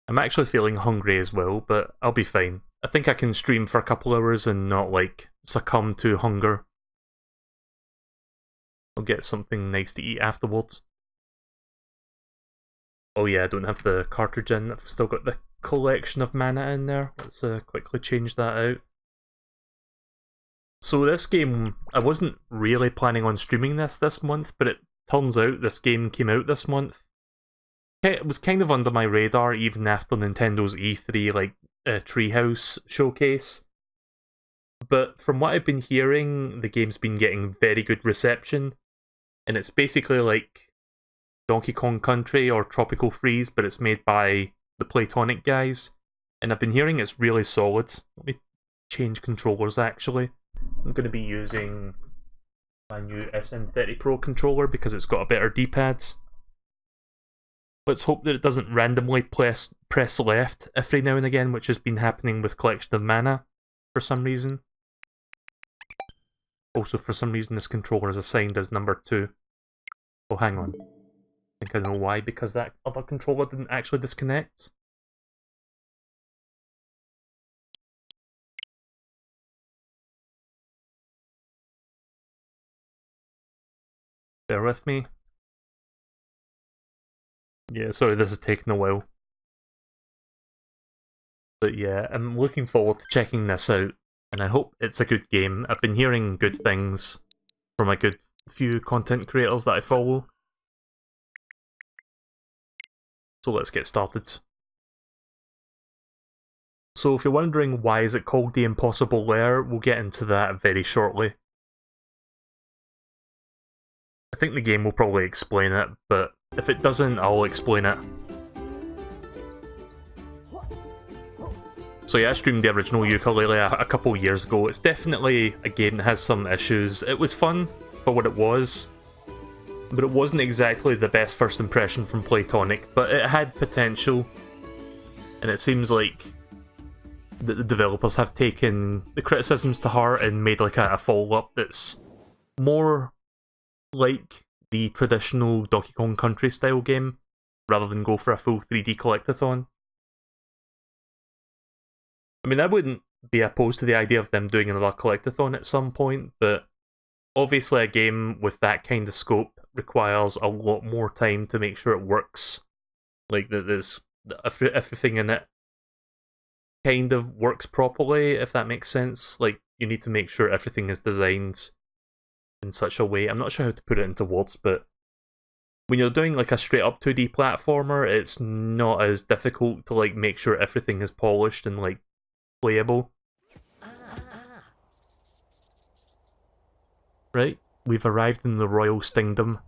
I'm actually feeling hungry as well, but I'll be fine. I think I can stream for a couple hours and not, like, succumb to hunger. I'll get something nice to eat afterwards. Oh yeah, I don't have the cartridge in. I've still got the collection of mana in there. Let's quickly change that out. So this game, I wasn't really planning on streaming this month, but it turns out this game came out this month. It was kind of under my radar even after Nintendo's E3 like Treehouse showcase. But from what I've been hearing, the game's been getting very good reception, and it's basically like Donkey Kong Country or Tropical Freeze, but it's made by the Playtonic guys, and I've been hearing it's really solid. Let me change controllers actually. I'm going to be using my new SN30 Pro controller because it's got a better D-pad. Let's hope that it doesn't randomly press left every now and again, which has been happening with Collection of Mana for some reason. Also, for some reason, this controller is assigned as number 2. Oh, hang on. I think I know why, because that other controller didn't actually disconnect. Bear with me. Yeah, sorry, this is taking a while. But yeah, I'm looking forward to checking this out, and I hope it's a good game. I've been hearing good things from a good few content creators that I follow. So let's get started. So if you're wondering why is it called the Impossible Lair, we'll get into that very shortly. I think the game will probably explain it, but if it doesn't, I'll explain it. So yeah, I streamed the original Yooka-Laylee a couple years ago. It's definitely a game that has some issues. It was fun for what it was, but it wasn't exactly the best first impression from Playtonic, but it had potential, and it seems like the developers have taken the criticisms to heart and made like a follow-up that's more like the traditional Donkey Kong Country style game, rather than go for a full 3D collectathon. I mean, I wouldn't be opposed to the idea of them doing another collectathon at some point, but obviously a game with that kind of scope requires a lot more time to make sure it works. Like, that there's everything in it kind of works properly, if that makes sense. Like, you need to make sure everything is designed in such a way. I'm not sure how to put it into words, but when you're doing like a straight up 2D platformer, it's not as difficult to like make sure everything is polished and like playable. Right, we've arrived in the Royal Stingdom.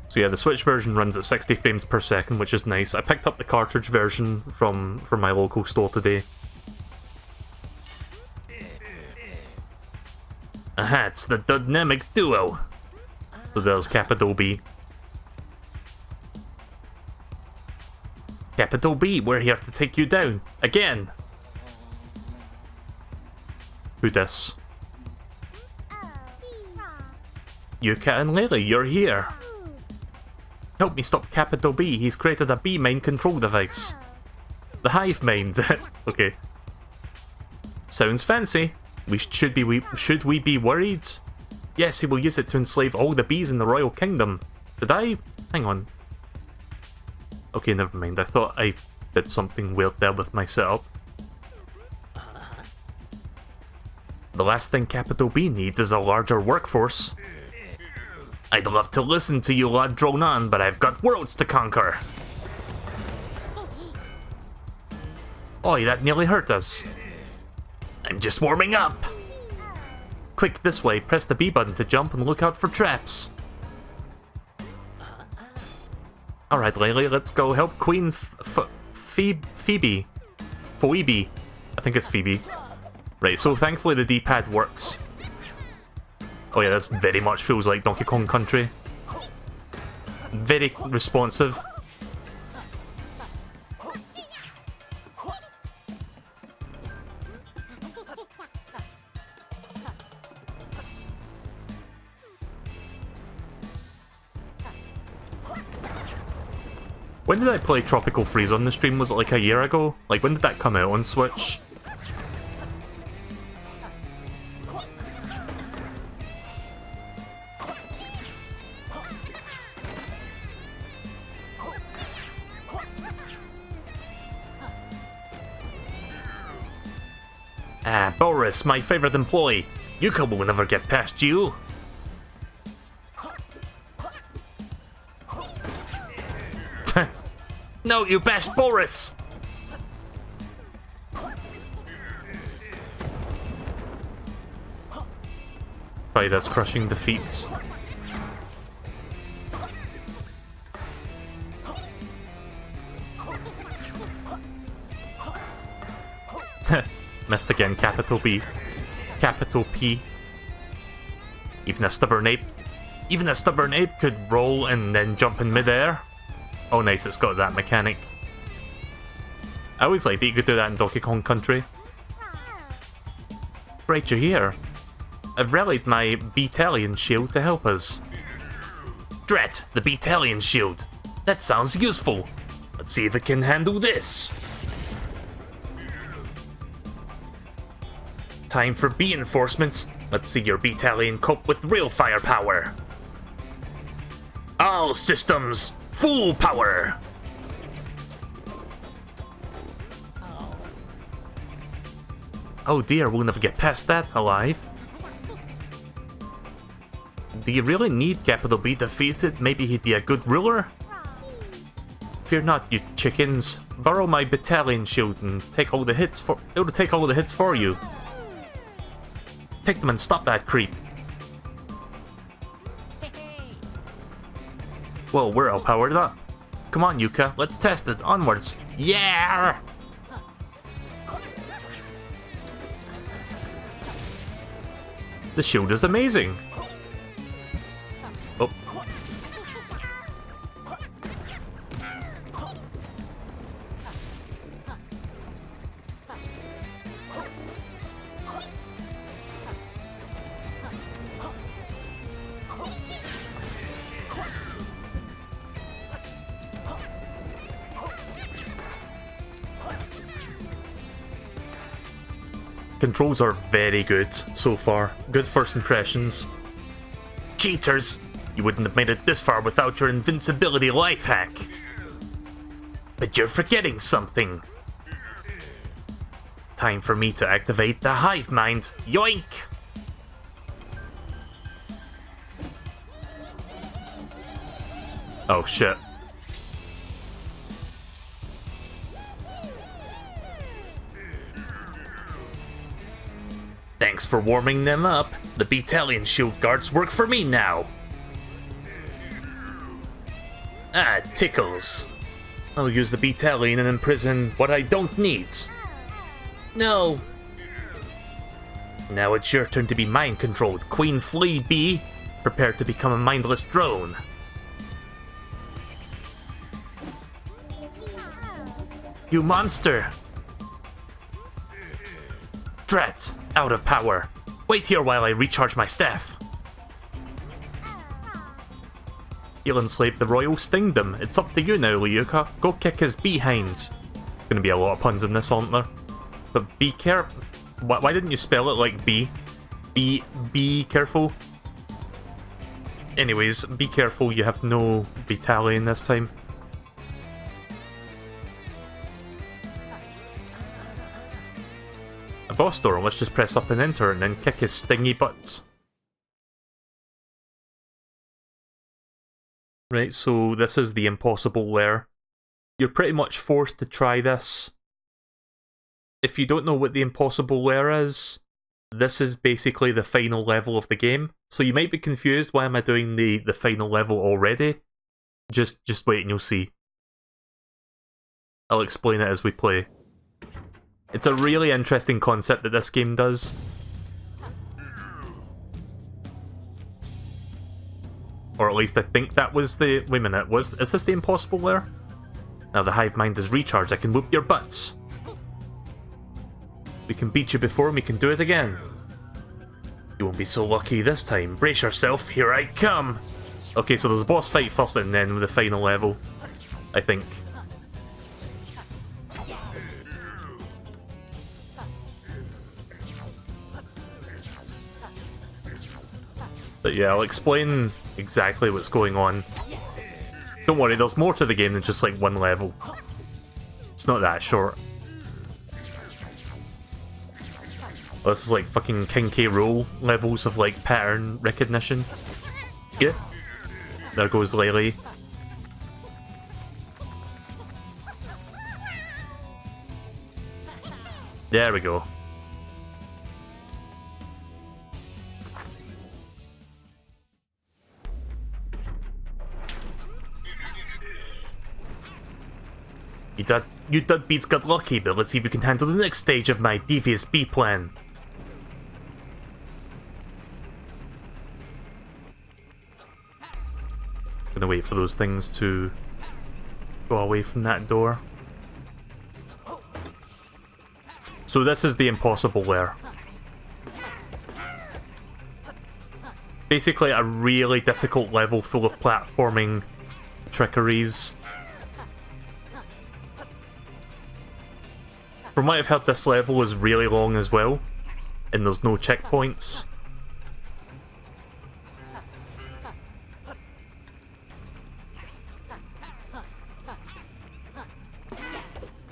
So yeah, the Switch version runs at 60 frames per second, which is nice. I picked up the cartridge version from my local store today. Aha, it's the dynamic duo! So there's Capital B. Capital B, we're here to take you down. Again! Who dis? Yooka-Laylee, you're here! Help me stop Capital B, he's created a B mind control device. The hive mind. Okay. Sounds fancy. Should we be worried? Yes, he will use it to enslave all the bees in the Royal Kingdom. Did I? Hang on. Okay, never mind. I thought I did something weird there with my setup. The last thing Capital B needs is a larger workforce. I'd love to listen to you lot drone on, but I've got worlds to conquer. Oi, that nearly hurt us. I'm just warming up! Quick, this way, press the B button to jump and look out for traps. Alright, Laylee, let's go help Queen Phoebe. Phoebe. I think it's Phoebe. Right, so thankfully the D-pad works. Oh yeah, this very much feels like Donkey Kong Country. Very responsive. When did I play Tropical Freeze on the stream? Was it like a year ago? Like, when did that come out on Switch? Ah, Boris, my favorite employee. Yooka will never get past you. No, you bashed Boris! By this crushing defeat. Missed again, capital B. Capital P. Even a stubborn ape could roll and then jump in midair. Oh nice, it's got that mechanic. I always liked that you could do that in Donkey Kong Country. Right, you're here. I've rallied my Beatalian shield to help us. Drat, the Beatalian shield. That sounds useful. Let's see if it can handle this. Time for B enforcements. Let's see your Beatalian cope with real firepower. All systems, full power. Oh dear, we'll never get past that alive. Do you really need Capital B defeated? Maybe he'd be a good ruler? Fear not, you chickens. Borrow my battalion shield and take all the hits for— it'll take all the hits for you. Take them and stop that creep. Well, we're all powered up. Come on, Yooka, let's test it. Onwards. Yeah! The shield is amazing. Oh. Controls are very good so far. Good first impressions. Cheaters! You wouldn't have made it this far without your invincibility life hack. But you're forgetting something. Time for me to activate the hive mind. Yoink! Oh shit. Thanks for warming them up. The Beatalian shield guards work for me now. Ah, tickles. I'll use the Beatalian and imprison what I don't need. No. Now it's your turn to be mind-controlled. Queen Flea B, prepare to become a mindless drone. You monster! Drat! Out of power. Wait here while I recharge my staff. You'll enslave the royal stingdom. It's up to you now, Yooka. Go kick his behind. Gonna be a lot of puns in this, aren't there? But be careful. Why didn't you spell it like B? Be careful. Anyways, be careful. You have no battalion this time. A boss door, let's just press up and enter and then kick his stingy butts. Right, so this is the impossible lair. You're pretty much forced to try this. If you don't know what the impossible lair is, this is basically the final level of the game. So you might be confused, why am I doing the final level already? Just wait and you'll see. I'll explain it as we play. It's a really interesting concept that this game does. Or at least I think that was the— wait a minute, is this the impossible lair? Now the hive mind is recharged, I can whoop your butts. We can beat you before and we can do it again. You won't be so lucky this time. Brace yourself, here I come! Okay, so there's a boss fight first and then the final level. I think. But yeah, I'll explain exactly what's going on. Don't worry, there's more to the game than just like one level. It's not that short. This is like fucking King K. Rool levels of like pattern recognition. Yeah. There goes Laylee. There we go. You dud beats got lucky, but let's see if you can handle the next stage of my devious B plan. Gonna wait for those things to go away from that door. So this is the impossible lair. Basically a really difficult level full of platforming trickeries. From what I've heard, this level is really long as well, and there's no checkpoints.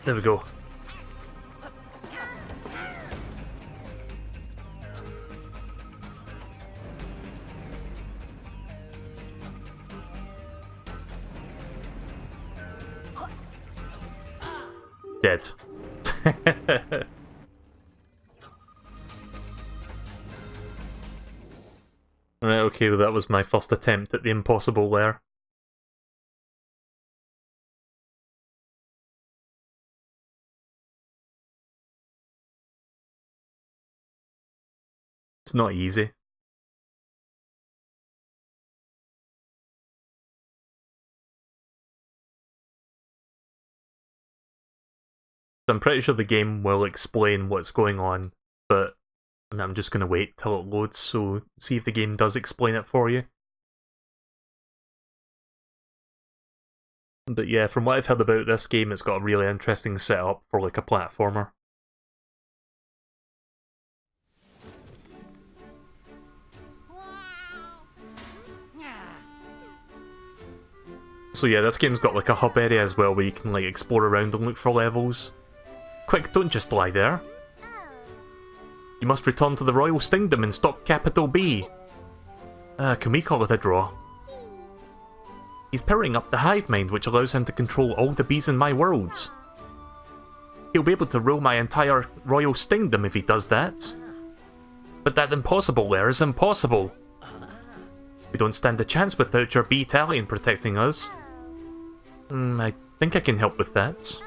There we go. Dead. Right, okay, well that was my first attempt at the impossible lair. It's not easy. I'm pretty sure the game will explain what's going on, but I'm just going to wait till it loads, so see if the game does explain it for you. But yeah, from what I've heard about this game, it's got a really interesting setup for like a platformer. So yeah, this game's got like a hub area as well where you can like explore around and look for levels. Quick, don't just lie there. You must return to the Royal Stingdom and stop Capital B. Can we call it a draw? He's powering up the hive mind, which allows him to control all the bees in my worlds. He'll be able to rule my entire Royal Stingdom if he does that. But that impossible lair is impossible. We don't stand a chance without your bee-tallion protecting us. I think I can help with that.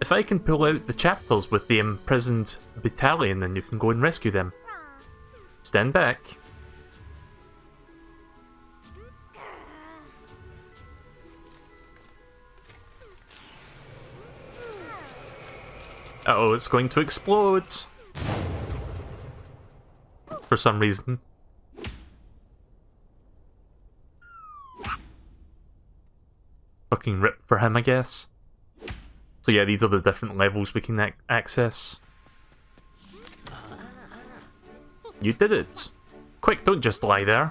If I can pull out the chapters with the imprisoned battalion, then you can go and rescue them. Stand back. Uh-oh, it's going to explode! For some reason. Fucking rip for him, I guess. So yeah, these are the different levels we can access. You did it! Quick, don't just lie there.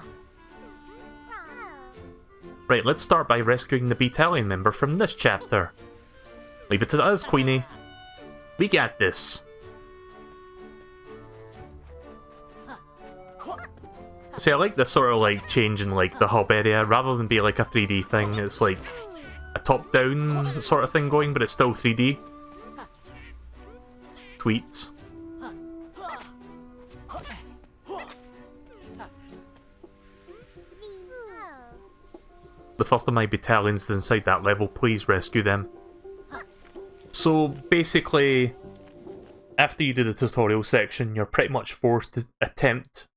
Right, let's start by rescuing the battalion member from this chapter. Leave it to us, Queenie. We got this. See, I like this sort of like change in like the hub area. Rather than be like a 3D thing, it's like a top-down sort of thing going, but it's still 3D. Tweets. The first of my battalions is inside that level, please rescue them. So basically, after you do the tutorial section, you're pretty much forced to attempt.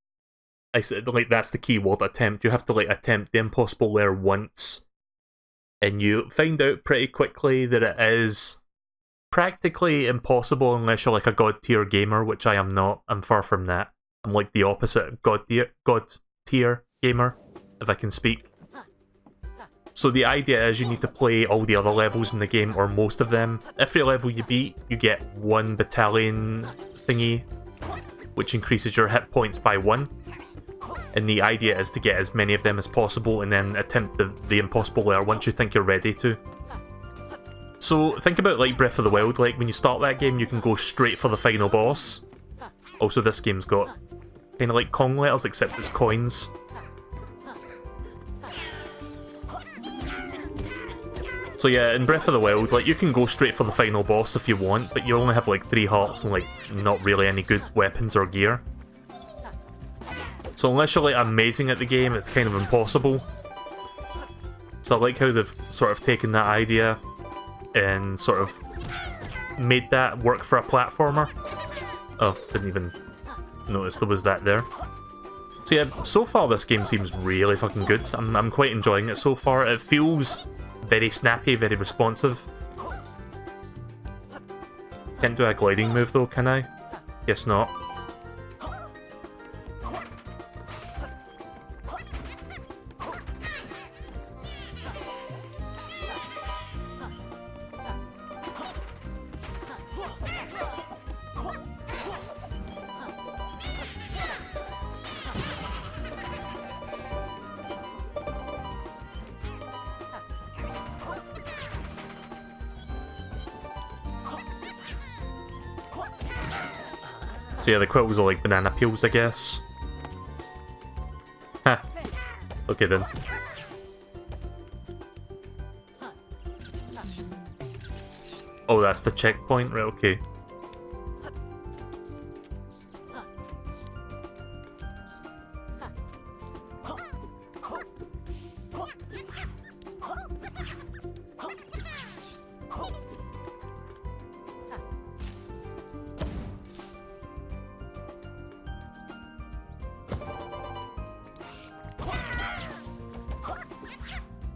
I said, like, that's the key word, attempt. You have to like attempt the impossible lair once. And you find out pretty quickly that it is practically impossible unless you're like a god tier gamer, which I am not. I'm far from that. I'm like the opposite of god tier gamer, if I can speak. So the idea is you need to play all the other levels in the game, or most of them. Every level you beat, you get one battalion thingy, which increases your hit points by 1. And the idea is to get as many of them as possible and then attempt the impossible lair once you think you're ready to. So think about like Breath of the Wild, like when you start that game you can go straight for the final boss. Also this game's got kind of like Kong letters except it's coins. So yeah, in Breath of the Wild, like you can go straight for the final boss if you want, but you only have like 3 hearts and like not really any good weapons or gear. So unless you're like amazing at the game, it's kind of impossible. So I like how they've sort of taken that idea and sort of made that work for a platformer. Oh, didn't even notice there was that there. So yeah, so far this game seems really fucking good. I'm quite enjoying it so far. It feels very snappy, very responsive. Can't do a gliding move though, can I? Guess not. So yeah, the quills are like banana peels, I guess. Ha! Okay then. Oh, that's the checkpoint? Right, okay.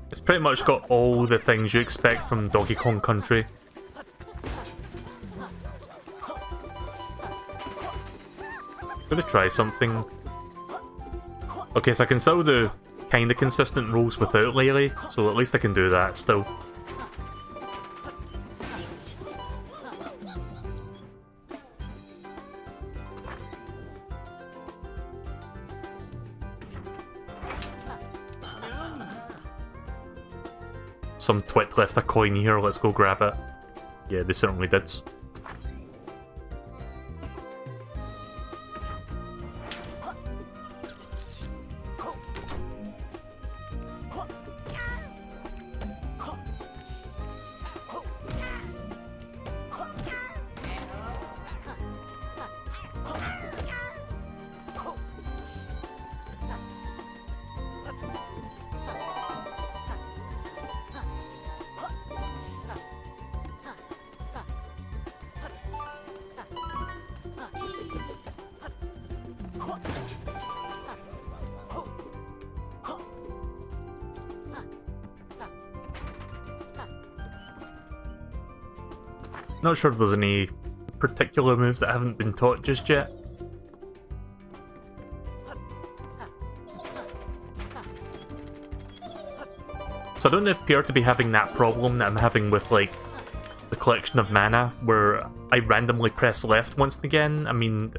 It's pretty much got all the things you expect from Donkey Kong Country. I'm gonna try something. Okay, so I can still do kinda consistent rolls without Laylee, so at least I can do that still. Some twit left a coin here, let's go grab it. Yeah, they certainly did. Not sure if there's any particular moves that haven't been taught just yet. So I don't appear to be having that problem that I'm having with like the collection of mana, where I randomly press left once and again. I mean,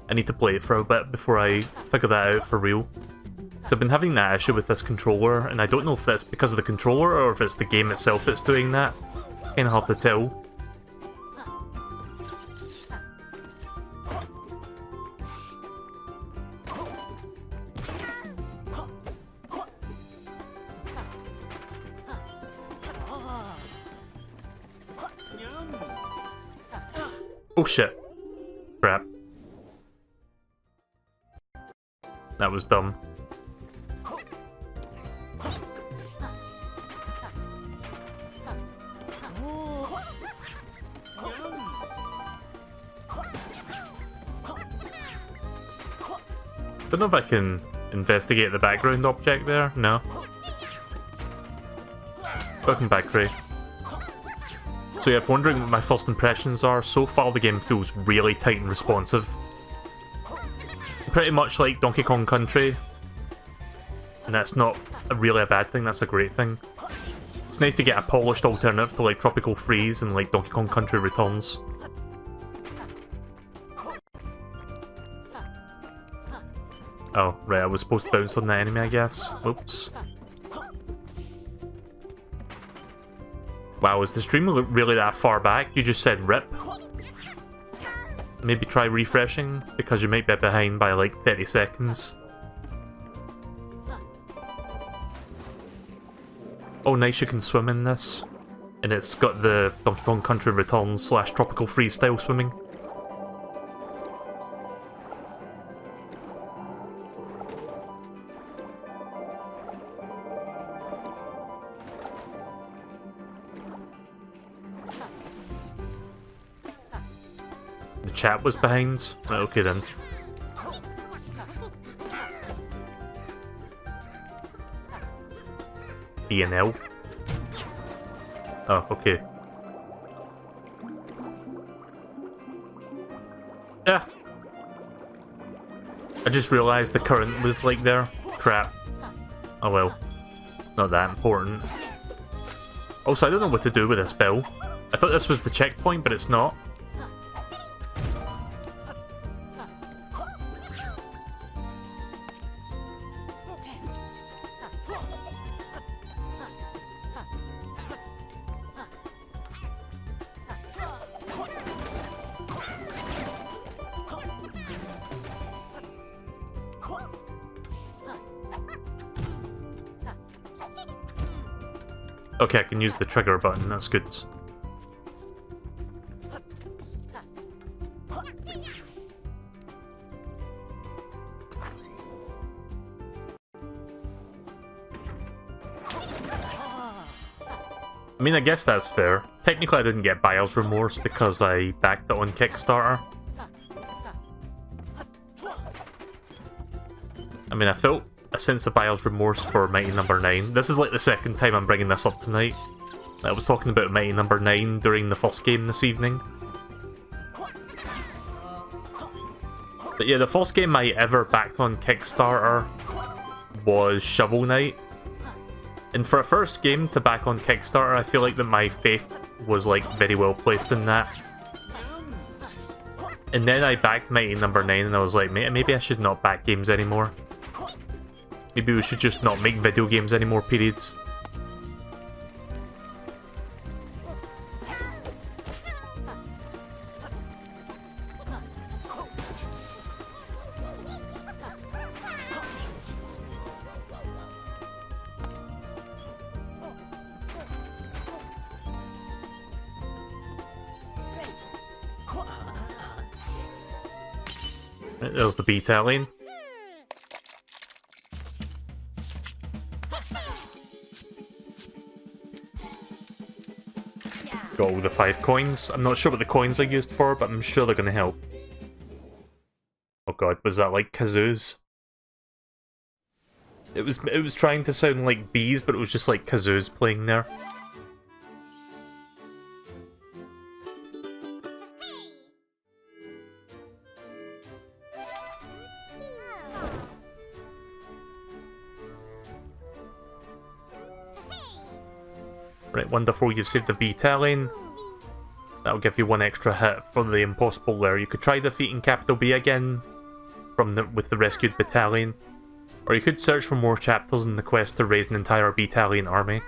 I need to play it for a bit before I figure that out for real. So I've been having that issue with this controller, and I don't know if that's because of the controller or if it's the game itself that's doing that. Kinda hard to tell. Oh shit. Crap. That was dumb. Don't know if I can investigate the background object there. No. Welcome back, Ray. So yeah, if wondering what my first impressions are, so far the game feels really tight and responsive. Pretty much like Donkey Kong Country. And that's not really a bad thing, that's a great thing. It's nice to get a polished alternative to like Tropical Freeze and like Donkey Kong Country Returns. Oh, right, I was supposed to bounce on the enemy, I guess. Oops. Wow, is the stream really that far back? You just said rip. Maybe try refreshing, because you might be behind by like 30 seconds. Oh nice, you can swim in this. And it's got the Donkey Kong Country Returns / Tropical Freeze style swimming. The chat was behind? Right, okay then. E and L. Oh, okay. Yeah. I just realised the current was like there. Crap. Oh well. Not that important. Also, I don't know what to do with this bell. I thought this was the checkpoint, but it's not. Okay, I can use the trigger button, that's good. I mean, I guess that's fair. Technically I didn't get Buyer's Remorse because I backed it on Kickstarter. I mean, I felt a sense of Buyer's Remorse for Mighty Number 9. This is like the second time I'm bringing this up tonight. I was talking about Mighty Number 9 during the first game this evening. But yeah, the first game I ever backed on Kickstarter was Shovel Knight. And for a first game to back on Kickstarter, I feel like that my faith was like very well placed in that. And then I backed Mighty Number 9 and I was like, maybe I should not back games anymore. Maybe we should just not make video games anymore, periods. There's the beta lane. Got all the 5 coins. I'm not sure what the coins are used for, but I'm sure they're going to help. Oh god, was that like kazoos? It was trying to sound like bees, but it was just like kazoos playing there. Right, wonderful, you've saved the beta lane. That'll give you 1 extra hit for the impossible Lair. You could try defeating Capital B again with the rescued battalion. Or you could search for more chapters in the quest to raise an entire battalion army.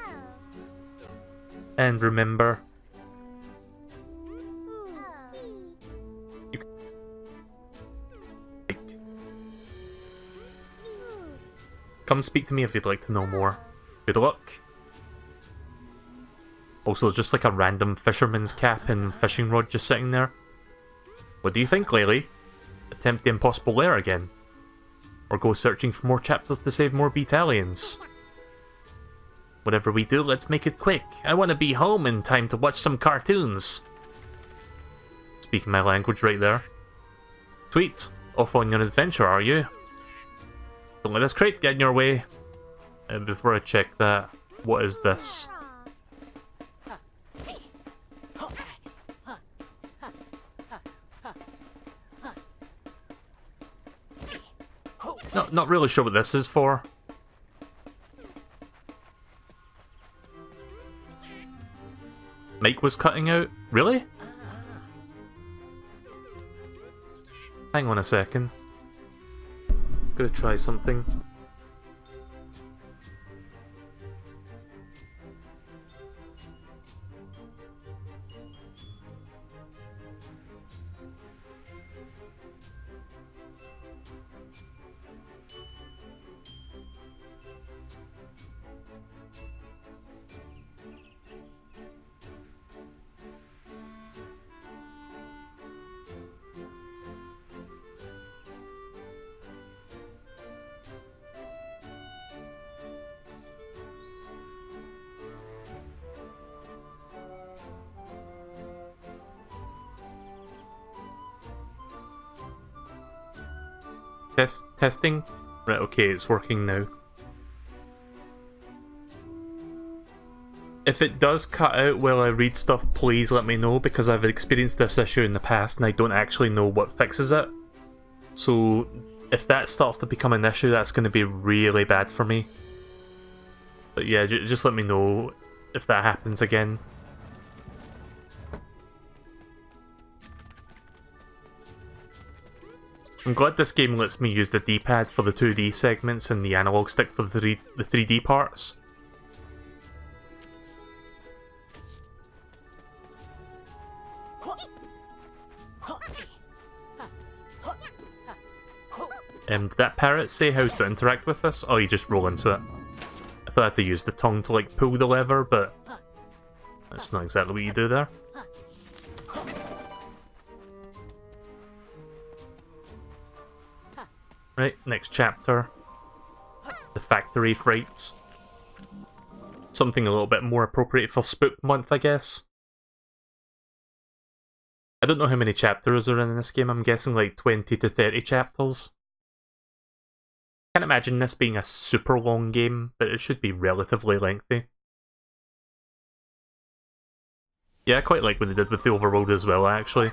And remember... Come speak to me if you'd like to know more. Good luck. Also, just like a random fisherman's cap and fishing rod just sitting there. What do you think, Laylee? Attempt the impossible Lair again? Or go searching for more chapters to save more battalions? Whatever we do, let's make it quick. I want to be home in time to watch some cartoons. Speaking my language right there. Tweet, off on your adventure, are you? Don't let this crate get in your way. Before I check that, what is this? Not really sure what this is for. Mic was cutting out? Really? Hang on a second. Gonna try something. Testing? Right, okay, it's working now. If it does cut out while I read stuff, please let me know, because I've experienced this issue in the past and I don't actually know what fixes it. So if that starts to become an issue, that's going to be really bad for me. But yeah, just let me know if that happens again. I'm glad this game lets me use the D-pad for the 2D segments and the analog stick for the 3D parts. Did that parrot say how to interact with this? Oh, you just roll into it. I thought I had to use the tongue to like pull the lever, but that's not exactly what you do there. Right, next chapter. The factory frights. Something a little bit more appropriate for Spook Month, I guess. I don't know how many chapters are in this game, I'm guessing like 20 to 30 chapters. Can't imagine this being a super long game, but it should be relatively lengthy. Yeah, I quite like what they did with the overworld as well, actually.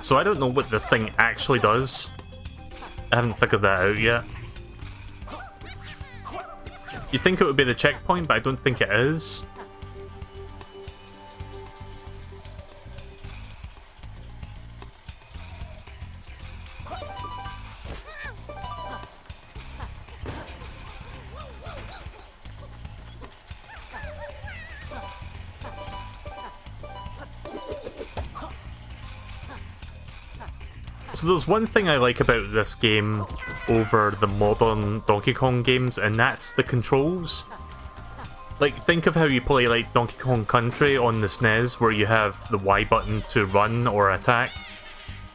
So I don't know what this thing actually does. I haven't figured that out yet. You'd think it would be the checkpoint, but I don't think it is. So there's one thing I like about this game over the modern Donkey Kong games, and that's the controls. Like, think of how you play like Donkey Kong Country on the SNES, where you have the Y button to run or attack,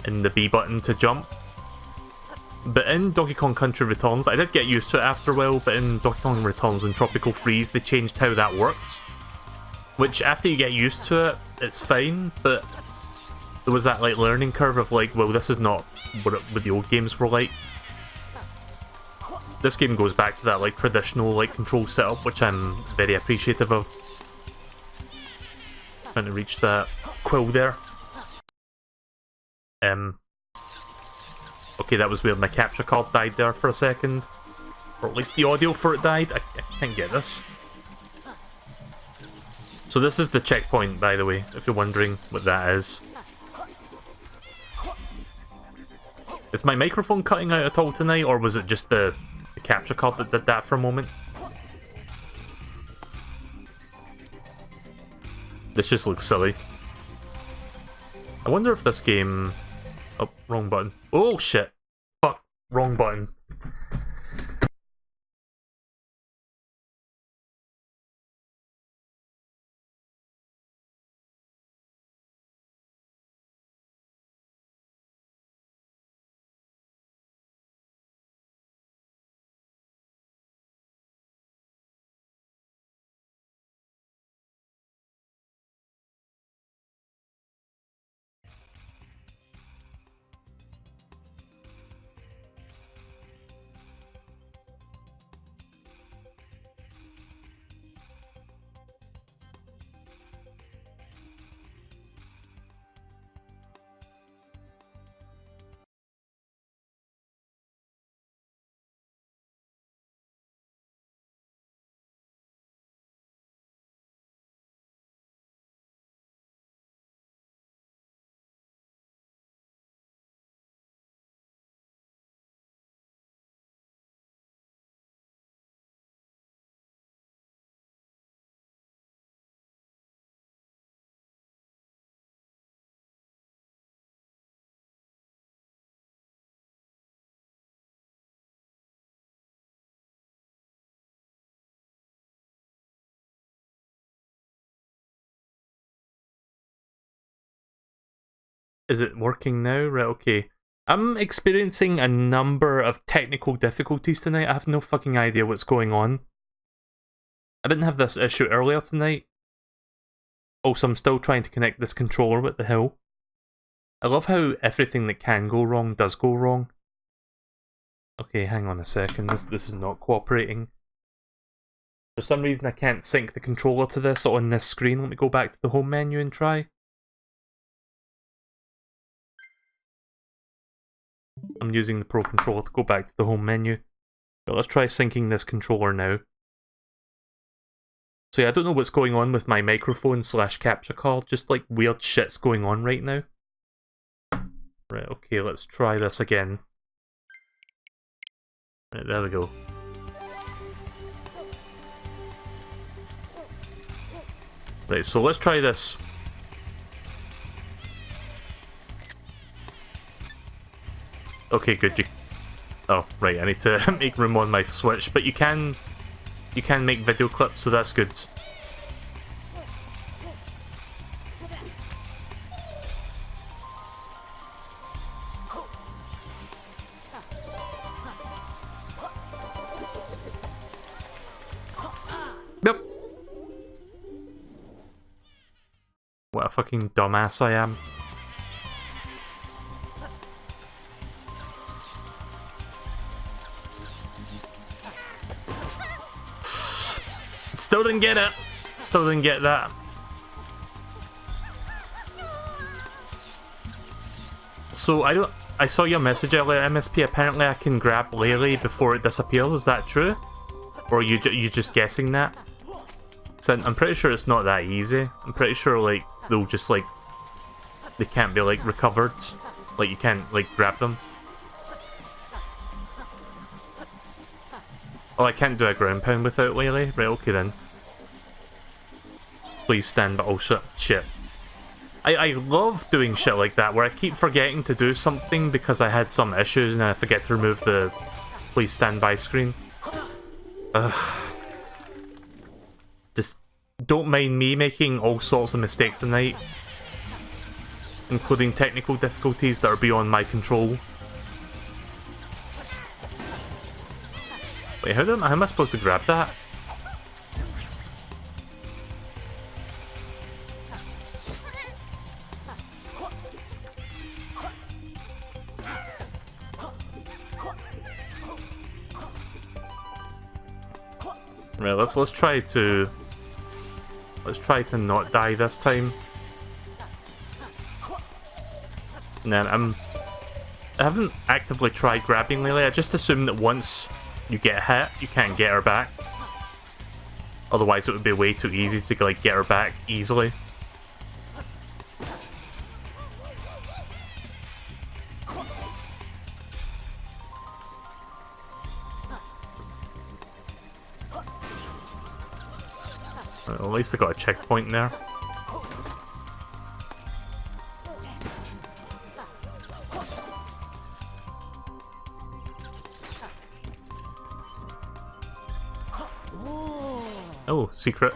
and the B button to jump. But in Donkey Kong Country Returns, I did get used to it after a while, but in Donkey Kong Returns and Tropical Freeze, they changed how that worked. Which, after you get used to it, it's fine, but there was that like learning curve of like, well, this is not what the old games were like. This game goes back to that like traditional like control setup, which I'm very appreciative of. Trying to reach that quill there. Okay, that was where my capture card died there for a second. Or at least the audio for it died. I can't get this. So this is the checkpoint, by the way, if you're wondering what that is. Is my microphone cutting out at all tonight, or was it just the capture card that did that for a moment? This just looks silly. I wonder if this game... Oh, wrong button. Oh, shit. Fuck, wrong button. Is it working now? Right, okay. I'm experiencing a number of technical difficulties tonight. I have no fucking idea what's going on. I didn't have this issue earlier tonight. Also, I'm still trying to connect this controller. What the hell? I love how everything that can go wrong does go wrong. Okay, hang on a second. This is not cooperating. For some reason, I can't sync the controller to this on this screen. Let me go back to the home menu and try. I'm using the Pro Controller to go back to the home menu. But let's try syncing this controller now. So yeah, I don't know what's going on with my microphone / capture card. Just like weird shit's going on right now. Right, okay, let's try this again. Right, there we go. Right, so let's try this. Okay, good. Oh, right, I need to make room on my Switch, but you can make video clips, so that's good. Yep. What a fucking dumbass I am. Still didn't get it. Still didn't get that. So I saw your message earlier, MSP. Apparently I can grab Laylee before it disappears. Is that true? Or are you just guessing that? So I'm pretty sure it's not that easy. I'm pretty sure like they'll just like they can't be like recovered. Like you can't like grab them. Oh, I can't do a ground pound without Laylee? Right, okay then. Please stand by. Oh shit. I love doing shit like that where I keep forgetting to do something because I had some issues and I forget to remove the please stand by screen. Just don't mind me making all sorts of mistakes tonight, including technical difficulties that are beyond my control. Wait, how am I supposed to grab that? Right, let's try to not die this time. Nah, I haven't actively tried grabbing Laylee. I just assume that once you get hit, you can't get her back. Otherwise, it would be way too easy to like get her back easily. Well, at least I got a checkpoint there. Oh, secret.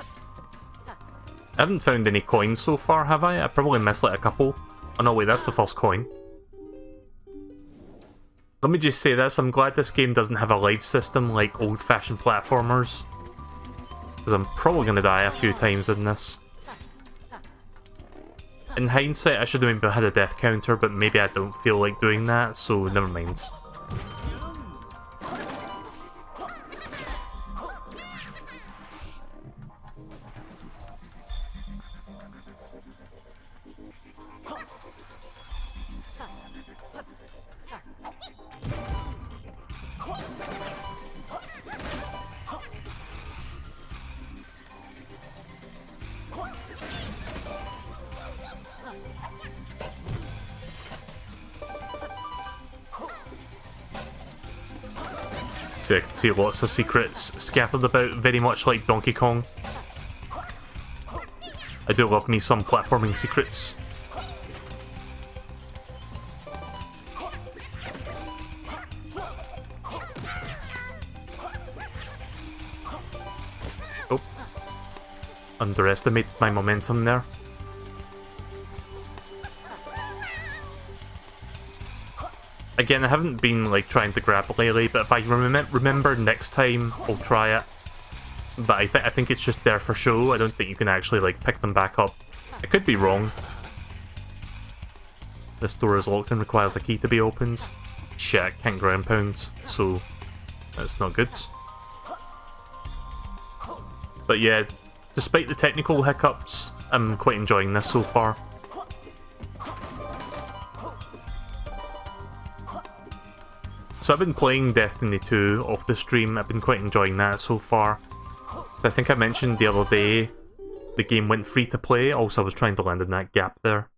I haven't found any coins so far, have I? I probably missed like a couple. Oh no, wait, that's the first coin. Let me just say this, I'm glad this game doesn't have a life system like old-fashioned platformers. Because I'm probably going to die a few times in this. In hindsight, I should have maybe had a death counter, but maybe I don't feel like doing that, so never mind. So I can see lots of secrets scattered about, very much like Donkey Kong. I do love me some platforming secrets. Oh. Underestimated my momentum there. Again, I haven't been like trying to grab Laylee, but if I remember next time, I'll try it. But I think it's just there for show. I don't think you can actually like pick them back up. I could be wrong. This door is locked and requires a key to be opened. Shit, I can't ground pound, so that's not good. But yeah, despite the technical hiccups, I'm quite enjoying this so far. So I've been playing Destiny 2 off the stream. I've been quite enjoying that so far. I think I mentioned the other day the game went free to play. Also, I was trying to land in that gap there.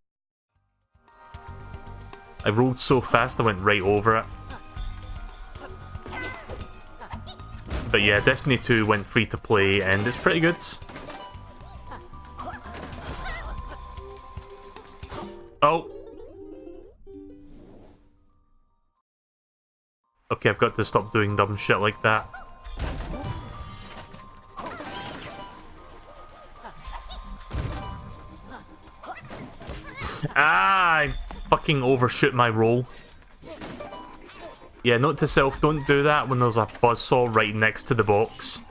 I rolled so fast I went right over it. But yeah, Destiny 2 went free to play and it's pretty good. Oh! Okay, I've got to stop doing dumb shit like that. Ah! I fucking overshoot my roll. Yeah, note to self, don't do that when there's a buzzsaw right next to the box.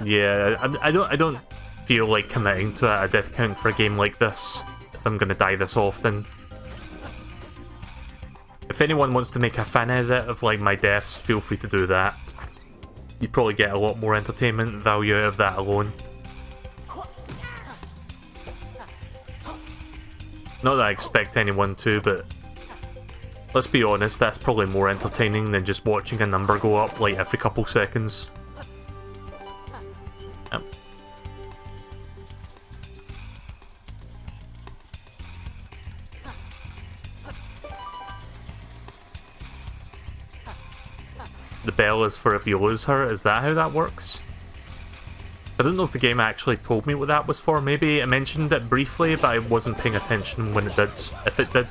Yeah, I don't feel like committing to a death count for a game like this if I'm gonna die this often. If anyone wants to make a fan edit of like my deaths, feel free to do that. You'd probably get a lot more entertainment value out of that alone. Not that I expect anyone to, but let's be honest, that's probably more entertaining than just watching a number go up like every couple seconds. Yep. The bell is for if you lose her, is that how that works? I don't know if the game actually told me what that was for. Maybe it mentioned it briefly, but I wasn't paying attention when it did, if it did.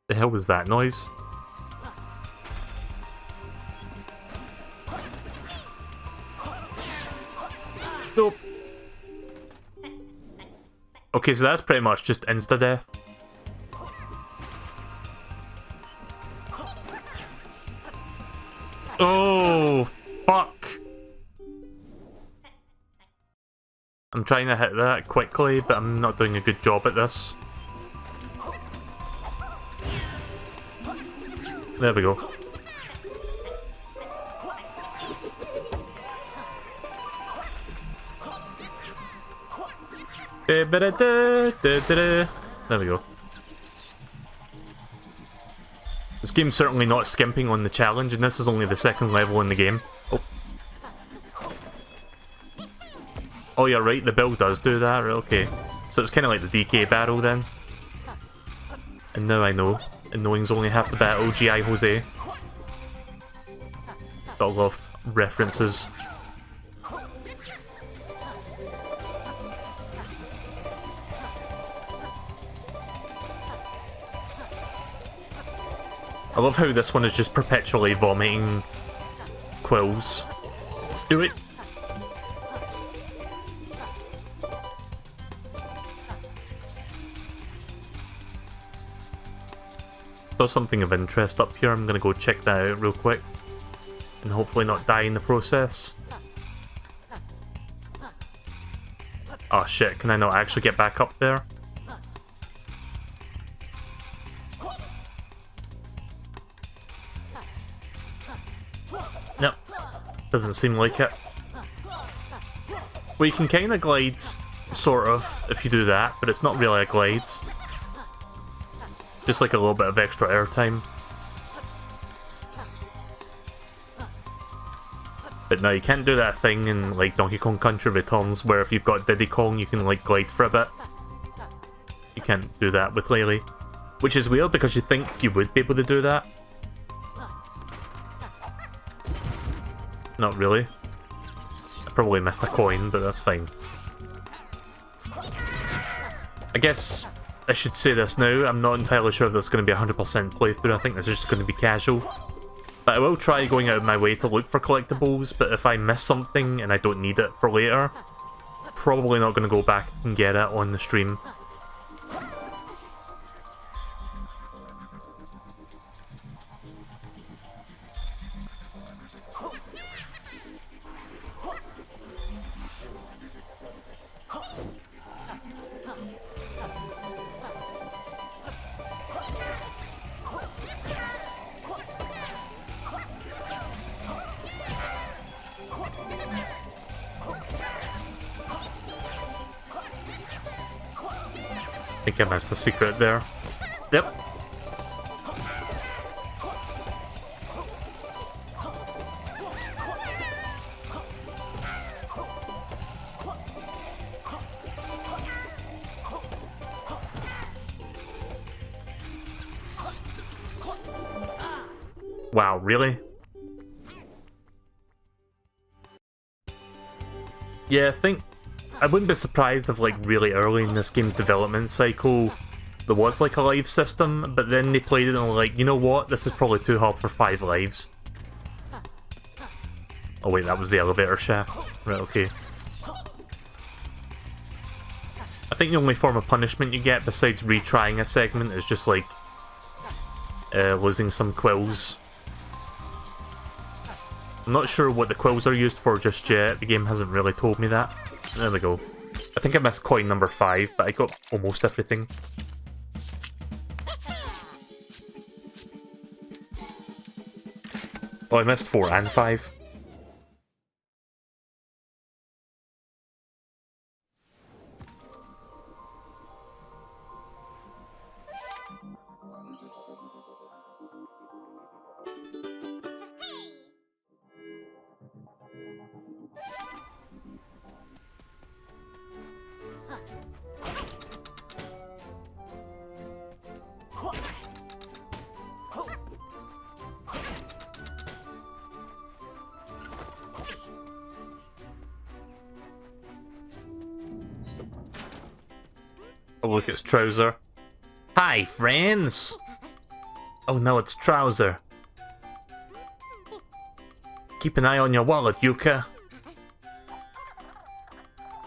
The hell was that noise? Nope. Okay, so that's pretty much just insta-death. Oh, fuck. I'm trying to hit that quickly, but I'm not doing a good job at this. There we go. There we go. This game's certainly not skimping on the challenge, and this is only the second level in the game. Oh, oh yeah, right, the build does do that, right, okay. So it's kind of like the DK battle then. And now I know. And knowing's only half the battle, G.I. Jose. Gotta love references. I love how this one is just perpetually vomiting quills. Do it! Saw something of interest up here, I'm gonna go check that out real quick. And hopefully not die in the process. Oh shit, can I not actually get back up there? Nope, doesn't seem like it. Well, you can kind of glide, sort of, if you do that, but it's not really a glide. Just like a little bit of extra airtime. But no, you can't do that thing in like Donkey Kong Country Returns where if you've got Diddy Kong you can like glide for a bit. You can't do that with Laylee. Which is weird because you think you would be able to do that. Not really. I probably missed a coin, but that's fine. I guess I should say this now, I'm not entirely sure if this is going to be 100% playthrough, I think this is just going to be casual. But I will try going out of my way to look for collectibles, but if I miss something and I don't need it for later, probably not going to go back and get it on the stream. I think I missed the secret there. Yep. Wow, really? Yeah, I think I wouldn't be surprised if, like, really early in this game's development cycle, there was, like, a live system, but then they played it and were like, you know what, this is probably too hard for 5 lives. Oh wait, that was the elevator shaft. Right, okay. I think the only form of punishment you get, besides retrying a segment, is just, like, losing some quills. I'm not sure what the quills are used for just yet, the game hasn't really told me that. There we go. I think I missed coin number 5, but I got almost everything. Oh, I missed 4 and 5. Oh, look, it's Trouser. Hi, friends! Oh no, it's Trouser. Keep an eye on your wallet, Yooka.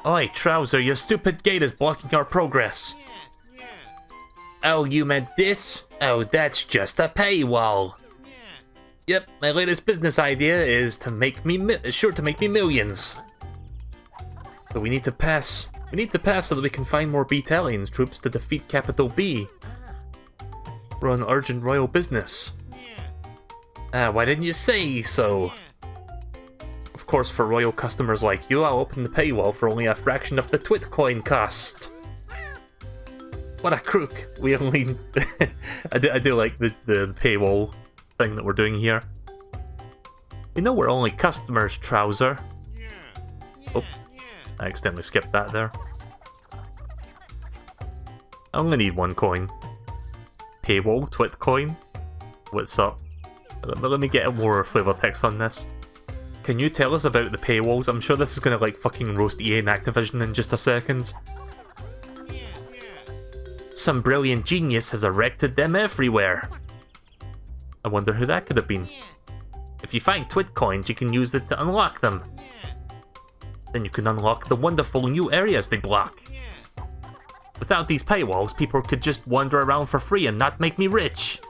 Oi, Trouser, your stupid gate is blocking our progress. Oh, you meant this? Oh, that's just a paywall. Yep, my latest business idea is to make me sure to make me millions. But we need to pass. We need to pass so that we can find more Beat-Aliens troops to defeat Capital B. We're on urgent royal business. Why didn't you say so? Of course, for royal customers like you, I'll open the paywall for only a fraction of the Twitcoin cost. What a crook. We only... I do like the paywall thing that we're doing here. You know we're only customers, Trouser. Oh. I accidentally skipped that there. I only need 1 coin. Paywall, Twitcoin. What's up? Let me get a more flavor text on this. Can you tell us about the paywalls? I'm sure this is gonna like fucking roast EA and Activision in just a second. Some brilliant genius has erected them everywhere. I wonder who that could have been. If you find Twitcoins, you can use it to unlock them. Then you can unlock the wonderful new areas they block. Without these paywalls, people could just wander around for free and not make me rich.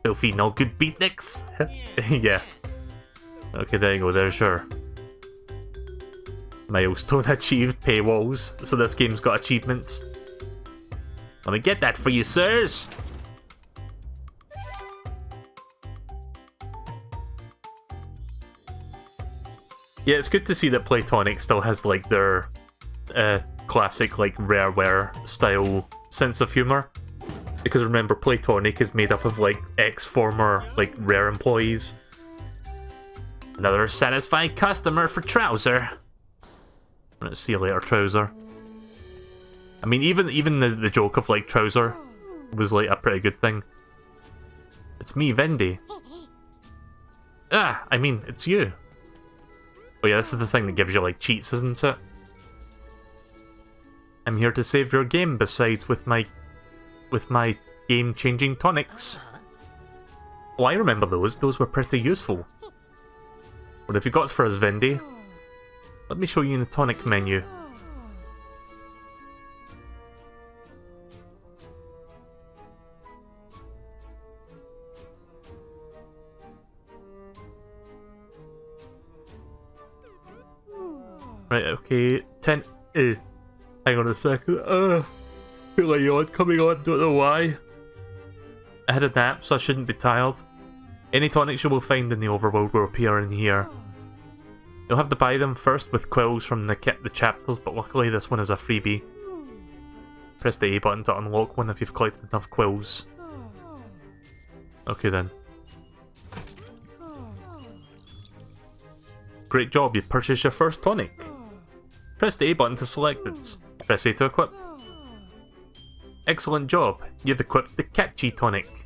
Filthy no good beatniks? Yeah. Okay, there you go, there, sure. Milestone achieved paywalls, so this game's got achievements. Let me get that for you, sirs! Yeah, it's good to see that Playtonic still has, like, their classic, like, Rareware style sense of humor. Because remember, Playtonic is made up of, like, ex-former, like, Rare employees. Another satisfied customer for Trouser. Let's see you later, Trouser. I mean, even the joke of, like, Trouser was, like, a pretty good thing. It's me, Vendy. Ah, I mean, it's you. Oh yeah, this is the thing that gives you, like, cheats, isn't it? I'm here to save your game, besides with my with my game-changing tonics. Oh, I remember those. Those were pretty useful. What have you got for us, Vendy? Let me show you in the tonic menu. Right, okay, 10. Hang on a second. Feel like yawn coming on, don't know why. I had a nap, so I shouldn't be tired. Any tonics you will find in the overworld will appear in here. You'll have to buy them first with quills from the chapters, but luckily this one is a freebie. Press the A button to unlock one if you've collected enough quills. Okay then. Great job, you purchased your first tonic. Press the A button to select it. Press A to equip. Excellent job, you've equipped the Catchy tonic.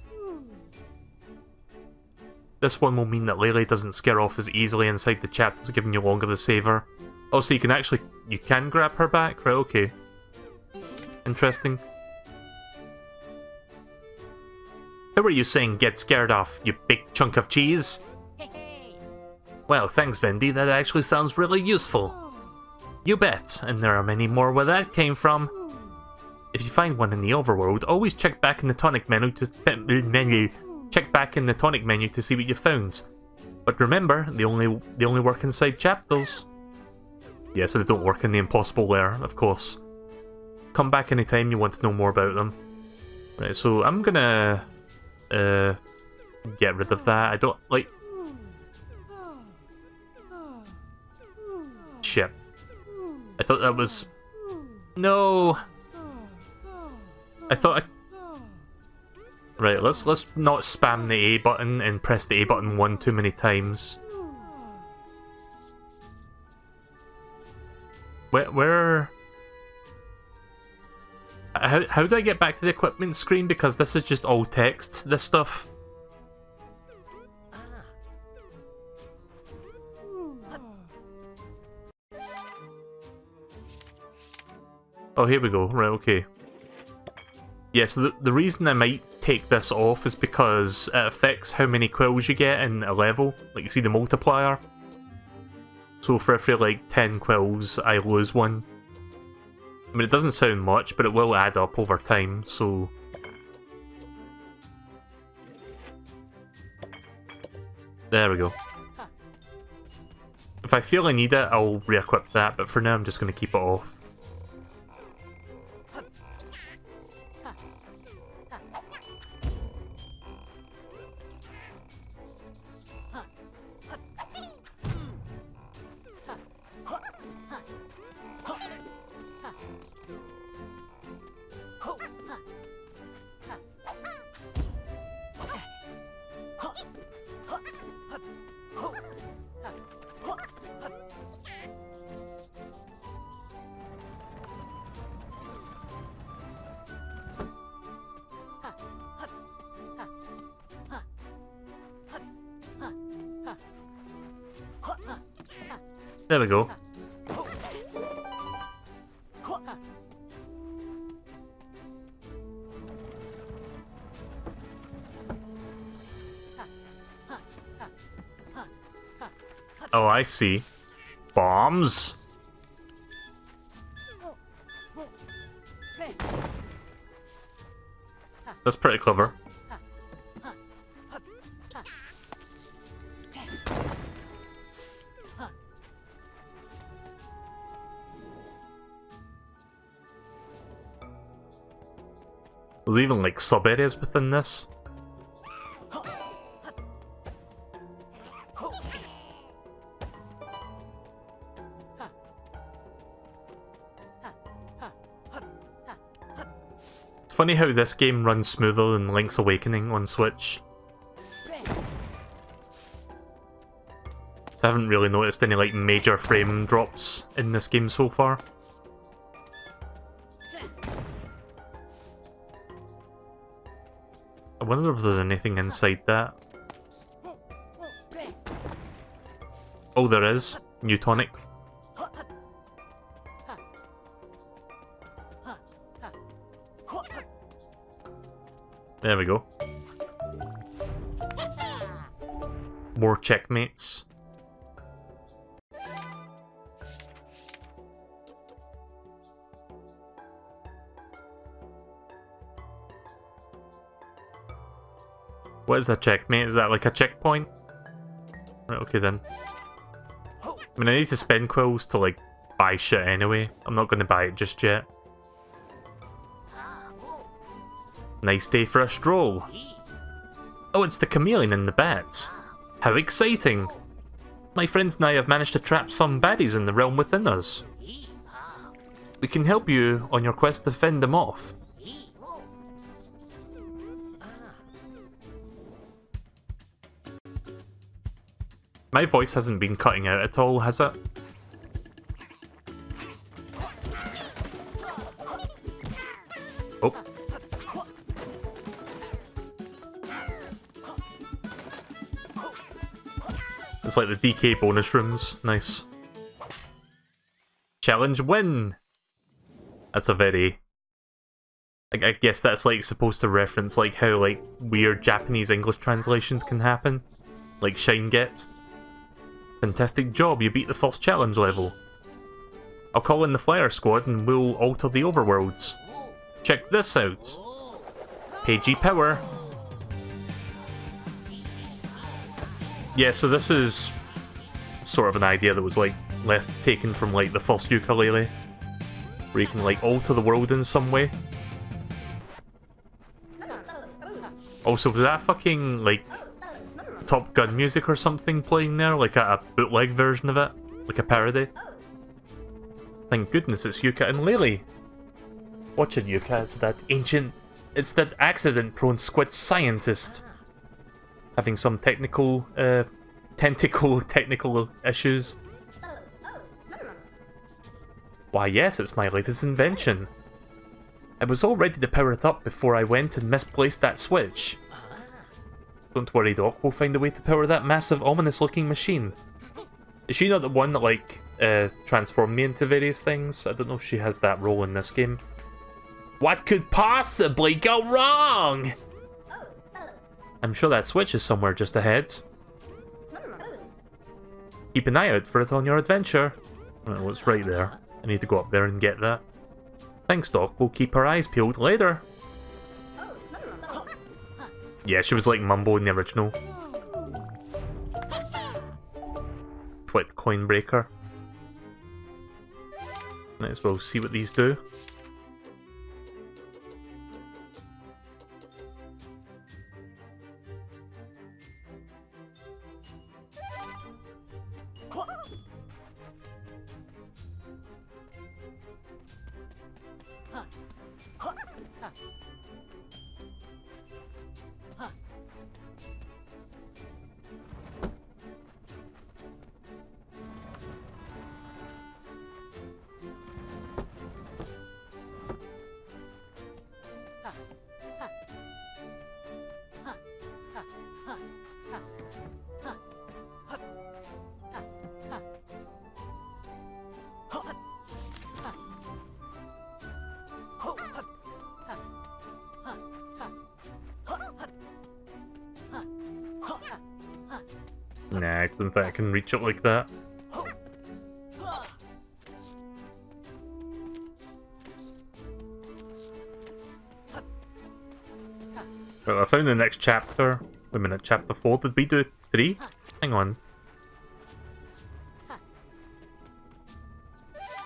This one will mean that Laylee doesn't scare off as easily inside the chapters, giving you longer to save her. Also, you can grab her back, right? Okay. Interesting. Who are you saying get scared off, you big chunk of cheese? Well, thanks, Vendy, that actually sounds really useful. You bet, and there are many more where that came from. If you find one in the overworld, always check back in the tonic menu to see what you found. But remember, they only work inside chapters. Yeah, so they don't work in the impossible lair, of course. Come back anytime you want to know more about them. Right, so I'm gonna get rid of that. I don't like. Shit. I thought that was... No! I thought I... Right, let's not spam the A button and press the A button one too many times. Where... How do I get back to the equipment screen? Because this is just all text, this stuff. Oh, here we go. Right, okay. Yeah, so the reason I might take this off is because it affects how many quills you get in a level. Like, you see the multiplier. So for every, like, 10 quills, I lose one. I mean, it doesn't sound much, but it will add up over time, so... There we go. If I feel I need it, I'll re-equip that, but for now I'm just going to keep it off. There we go. Oh, I see. Bombs? That's pretty clever. There's even like sub-areas within this. It's funny how this game runs smoother than Link's Awakening on Switch. So I haven't really noticed any like major frame drops in this game so far. I wonder if there's anything inside that. Oh, there is. New tonic. There we go. More checkmates. What is a checkmate? Is that like a checkpoint? Right, okay then. I mean, I need to spend quills to like buy shit anyway. I'm not going to buy it just yet. Nice day for a stroll. Oh, it's the chameleon and the bat. How exciting! My friends and I have managed to trap some baddies in the realm within us. We can help you on your quest to fend them off. My voice hasn't been cutting out at all, has it? Oh. It's like the DK bonus rooms. Nice. Challenge win! That's a very... I guess that's like supposed to reference like how like weird Japanese English translations can happen. Like Shine Get. Fantastic job, you beat the first challenge level. I'll call in the flyer squad and we'll alter the overworlds. Check this out. Pagey power. Yeah, so this is sort of an idea that was like taken from like the first Yooka-Laylee, where you can like alter the world in some way. Also, was that fucking like Top Gun music or something playing there? Like a bootleg version of it? Like a parody? Thank goodness it's Yooka and Laylee. Watch it, Yooka, it's that accident-prone squid scientist. Having some technical issues. Why yes, it's my latest invention. I was all ready to power it up before I went and misplaced that switch. Don't worry, Doc, we'll find a way to power that massive, ominous-looking machine. Is she not the one that, like, transformed me into various things? I don't know if she has that role in this game. What could possibly go wrong? I'm sure that switch is somewhere just ahead. Keep an eye out for it on your adventure. Well, it's right there. I need to go up there and get that. Thanks, Doc. We'll keep our eyes peeled later. Yeah, she was like Mumbo in the original. Twit coin breaker. Might as well see what these do. Nah, I don't think I can reach it like that. Well, I found the next chapter. Wait a minute, chapter 4. Did we do 3? Hang on.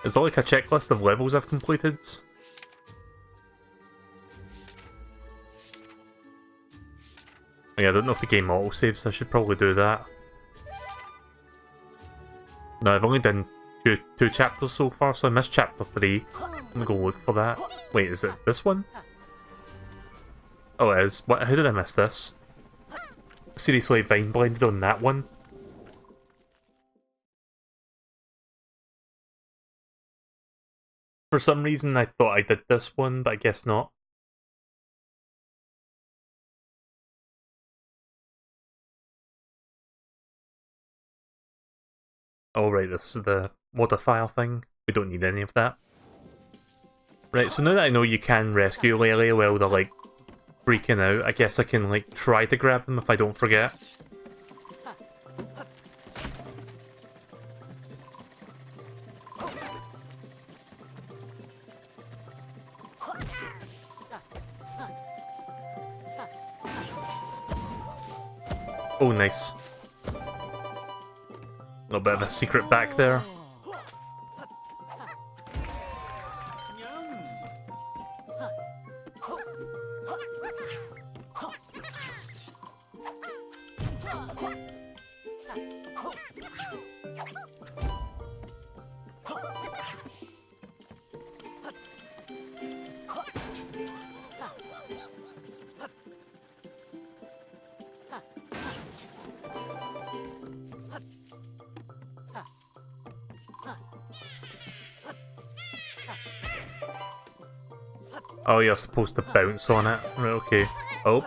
Is there like a checklist of levels I've completed? Yeah, I don't know if the game autosaves, so I should probably do that. No, I've only done two chapters so far, so I missed chapter 3. I'm gonna go look for that. Wait, is it this one? Oh, it is. What? How did I miss this? Seriously, Vine blinded on that one? For some reason, I thought I did this one, but I guess not. Oh right, this is the modifier thing. We don't need any of that. Right, so now that I know you can rescue Laylee while they're like freaking out. I guess I can, like, try to grab them if I don't forget. Oh, nice. A little bit of a secret back there. Oh, you're supposed to bounce on it. Right, okay. Oh.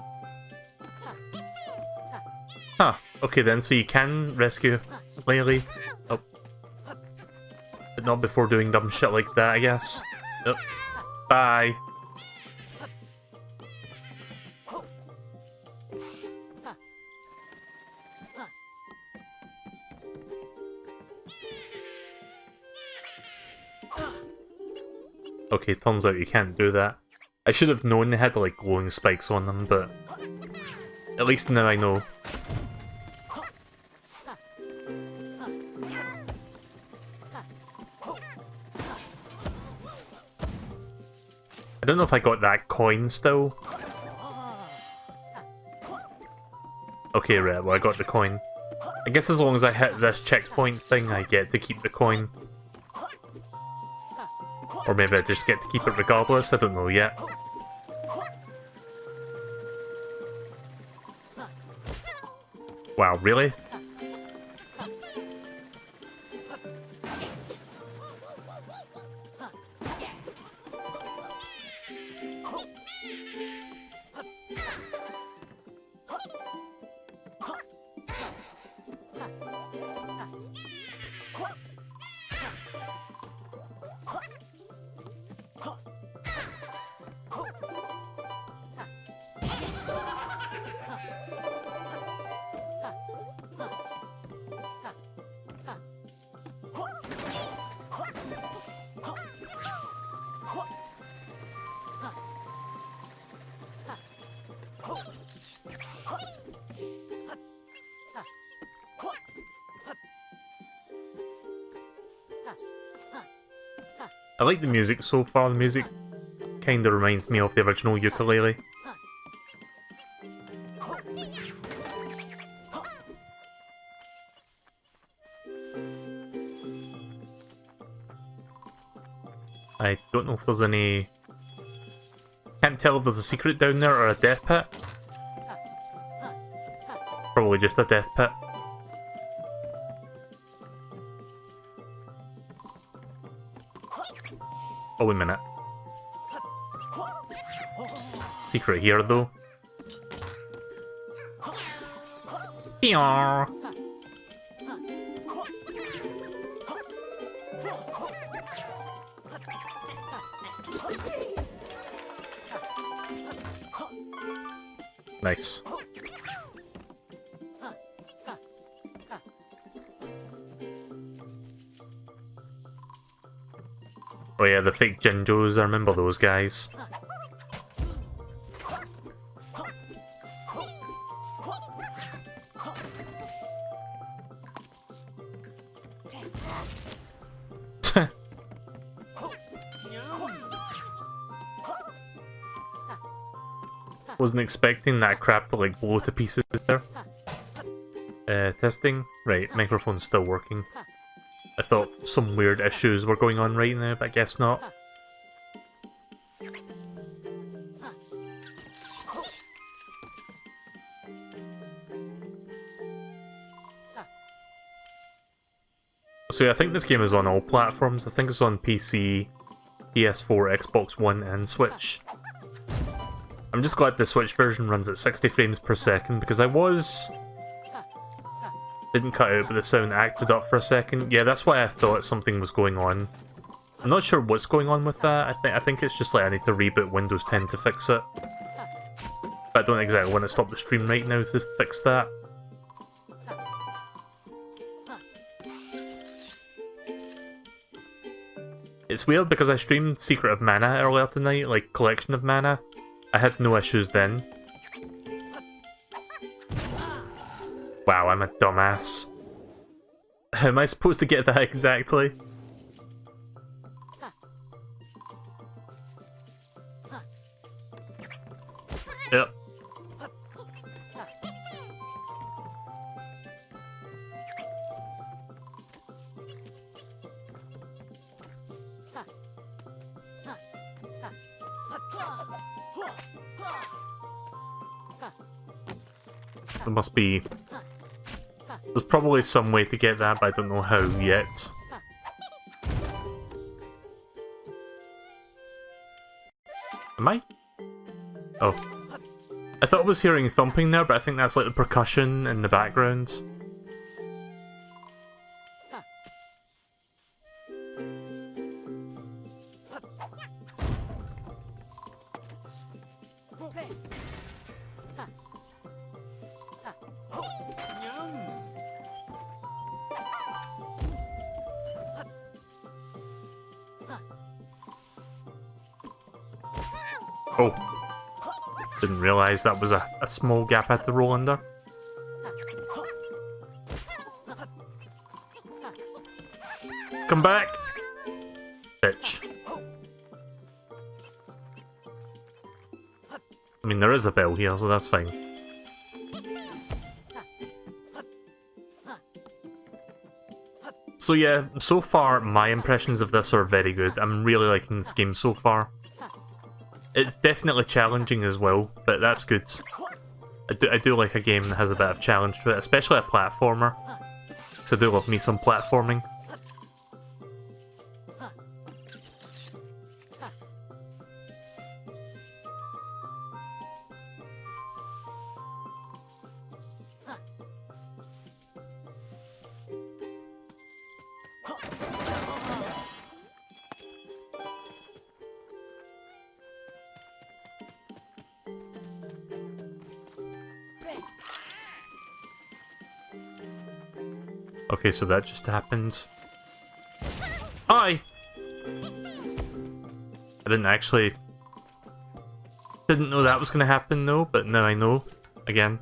Huh. Okay then, so you can rescue Laylee. Oh. But not before doing dumb shit like that, I guess. Oh. Bye. Okay, turns out you can't do that. I should have known they had like glowing spikes on them, but at least now I know. I don't know if I got that coin still. Okay, right, well I got the coin. I guess as long as I hit this checkpoint thing, I get to keep the coin. Or maybe I just get to keep it regardless, I don't know yet. Wow, really? I like the music so far. The music kind of reminds me of the original Yooka-Laylee. I don't know if there's any... Can't tell if there's a secret down there or a death pit. Probably just a death pit. Oh, wait a minute. Secret here, though. Pew! Nice. Oh yeah, the fake Jinjos, I remember those guys. Wasn't expecting that crap to like blow to pieces there. Testing? Right, microphone's still working. I thought some weird issues were going on right now, but I guess not. So yeah, I think this game is on all platforms. I think it's on PC, PS4, Xbox One and Switch. I'm just glad the Switch version runs at 60 frames per second because didn't cut out, but the sound acted up for a second. Yeah, that's why I thought something was going on. I'm not sure what's going on with that. I think it's just like I need to reboot Windows 10 to fix it. But I don't exactly want to stop the stream right now to fix that. It's weird because I streamed Secret of Mana earlier tonight, like Collection of Mana. I had no issues then. Wow, I'm a dumbass. How am I supposed to get that exactly? Yep. There must be... There's probably some way to get that, but I don't know how yet. Am I? Oh. I thought I was hearing thumping there, but I think that's like the percussion in the background. Oh. Didn't realise that was a small gap I had to roll under. Come back! Bitch. I mean, there is a bell here, so that's fine. So yeah, so far my impressions of this are very good. I'm really liking this game so far. It's definitely challenging as well, but that's good. I do like a game that has a bit of challenge to it, especially a platformer. Because I do love me some platforming. Okay, so that just happened. Hi! I didn't know that was gonna happen though, but now I know. Again.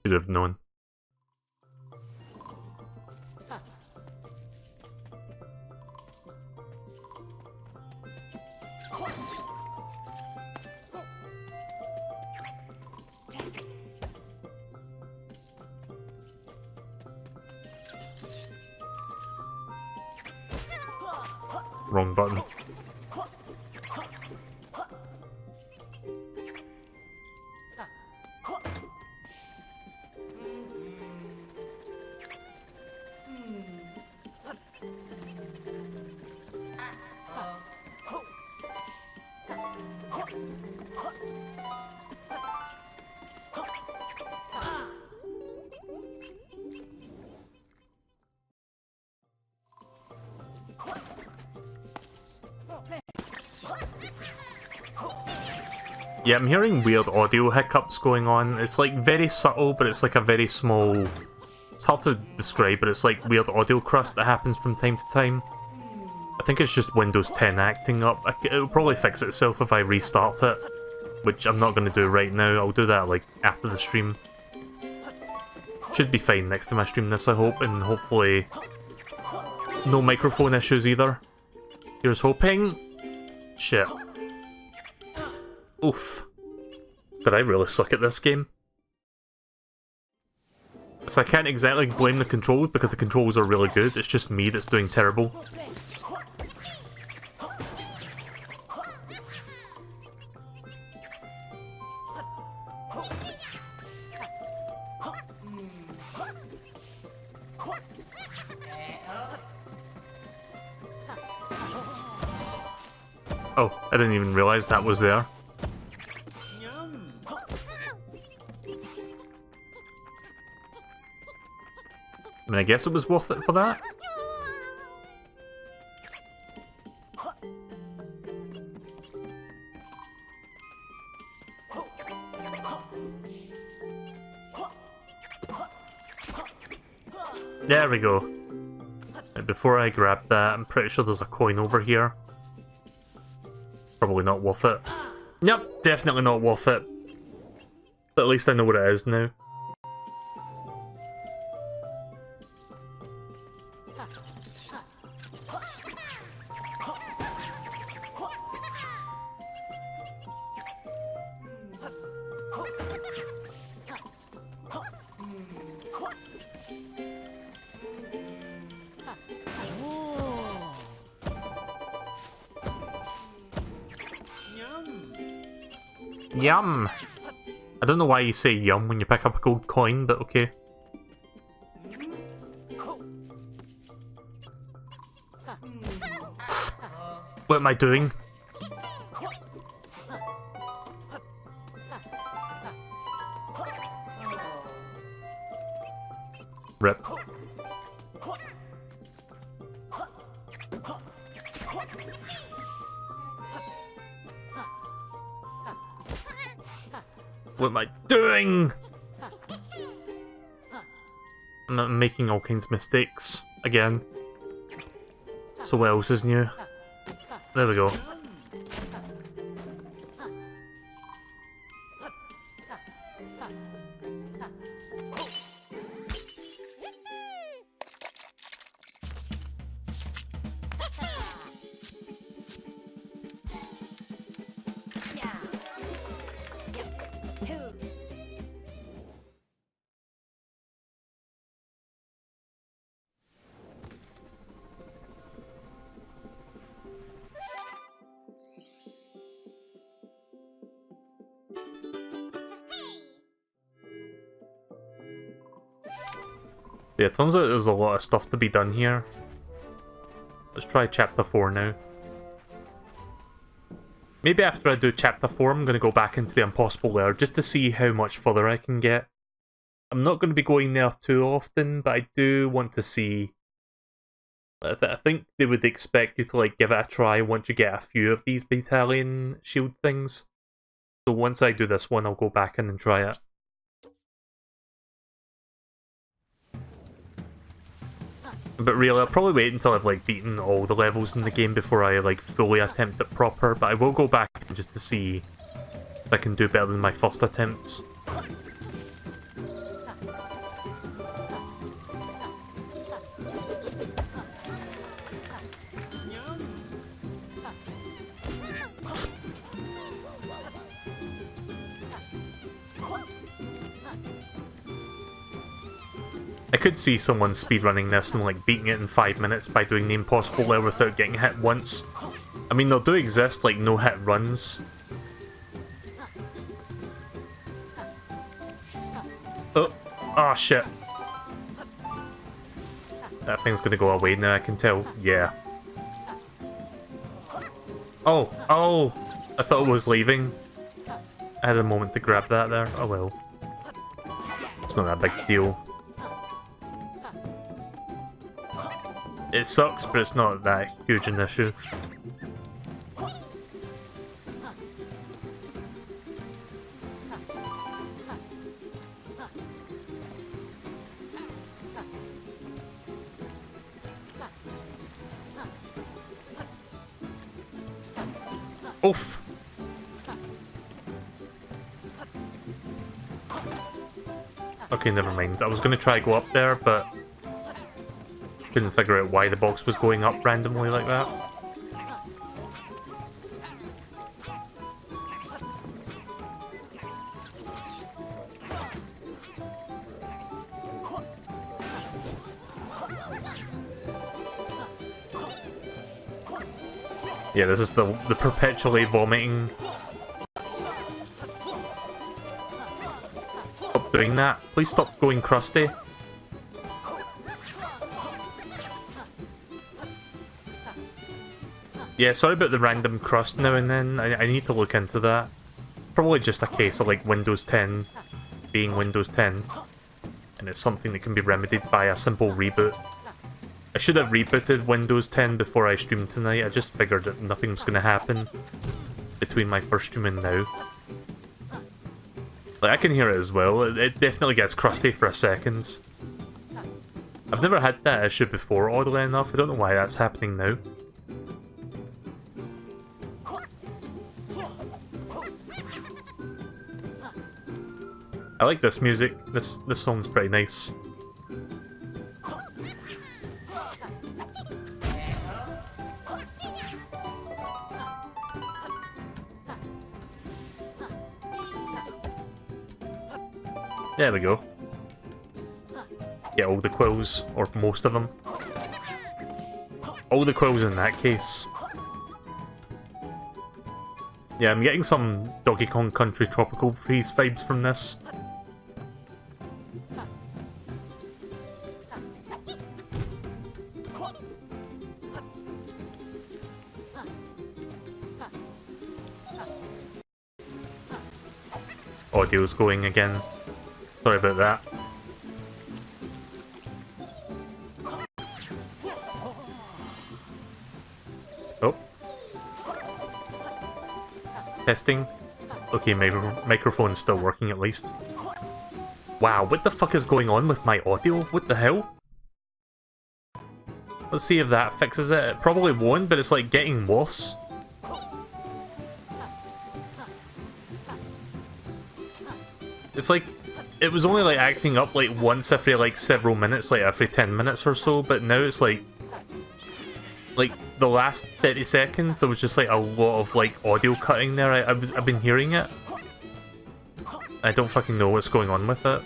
Should have known. Wrong button. Yeah, I'm hearing weird audio hiccups going on. It's like very subtle, but it's like a very small... It's hard to describe, but it's like weird audio crust that happens from time to time. I think it's just Windows 10 acting up. It'll probably fix itself if I restart it, which I'm not going to do right now. I'll do that like after the stream. Should be fine next time I stream this, I hope, and hopefully no microphone issues either. Here's hoping. Shit. Oof. But I really suck at this game. So I can't exactly blame the controls because the controls are really good. It's just me that's doing terrible. Oh, I didn't even realize that was there. I mean, I guess it was worth it for that. There we go. Right, before I grab that, I'm pretty sure there's a coin over here. Probably not worth it. Yep, definitely not worth it. But at least I know what it is now. Yum! I don't know why you say yum when you pick up a gold coin, but okay. What am I doing? Rip. What am I doing? I'm making all kinds of mistakes again. So what else is new? There we go. Yeah, it turns out there's a lot of stuff to be done here. Let's try chapter 4 now. Maybe after I do chapter 4 I'm going to go back into the impossible lair just to see how much further I can get. I'm not going to be going there too often, but I do want to see... I think they would expect you to like give it a try once you get a few of these battalion shield things. So once I do this one I'll go back in and try it. But really, I'll probably wait until I've like beaten all the levels in the game before I like fully attempt it proper, but I will go back just to see if I can do better than my first attempts. I could see someone speedrunning this and like beating it in 5 minutes by doing the impossible lair without getting hit once. I mean, there do exist like no-hit runs. Oh, ah, shit. That thing's gonna go away now, I can tell. Yeah. Oh, oh! I thought it was leaving. I had a moment to grab that there. Oh well. It's not that big a deal. It sucks, but it's not that huge an issue. Oof! Okay, never mind. I was going to try go up there, but couldn't figure out why the box was going up randomly like that. Yeah, this is the perpetually vomiting. Stop doing that. Please stop going crusty. Yeah, sorry about the random crust now and then. I need to look into that. Probably just a case of like Windows 10 being Windows 10. And it's something that can be remedied by a simple reboot. I should have rebooted Windows 10 before I streamed tonight. I just figured that nothing was going to happen between my first stream and now. Like, I can hear it as well. It definitely gets crusty for a second. I've never had that issue before, oddly enough. I don't know why that's happening now. I like this music. This song's pretty nice. There we go. Get all the quills, or most of them. All the quills in that case. Yeah, I'm getting some Donkey Kong Country Tropical Freeze vibes from this. Audio's going again. Sorry about that. Oh. Testing. Okay, my microphone's still working at least. Wow, what the fuck is going on with my audio? What the hell? Let's see if that fixes it. It probably won't, but it's like getting worse. It's like, it was only like acting up like once every like several minutes, like every 10 minutes or so, but now it's like the last 30 seconds there was just like a lot of like audio cutting there. I've been hearing it. I don't fucking know what's going on with it.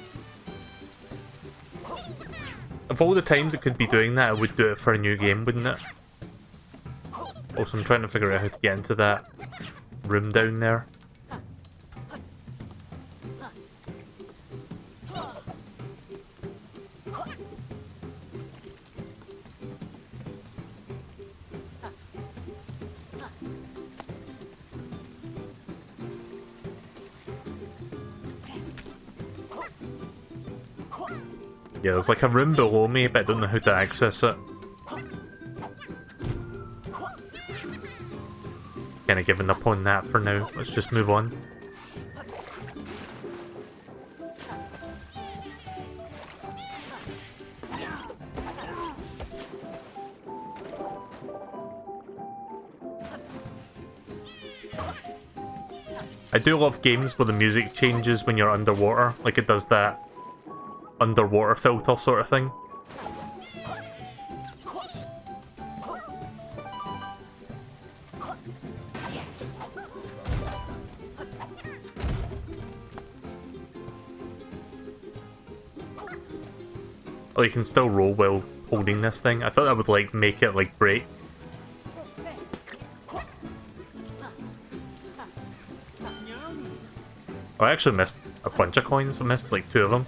Of all the times it could be doing that, I would do it for a new game, wouldn't it? Also, I'm trying to figure out how to get into that room down there. Yeah, there's like a room below me, but I don't know how to access it. Kinda giving up on that for now. Let's just move on. I do love games where the music changes when you're underwater, like it does that underwater filter sort of thing. Oh, you can still roll while holding this thing. I thought that would like make it like break. Oh, I actually missed a bunch of coins. I missed like 2 of them.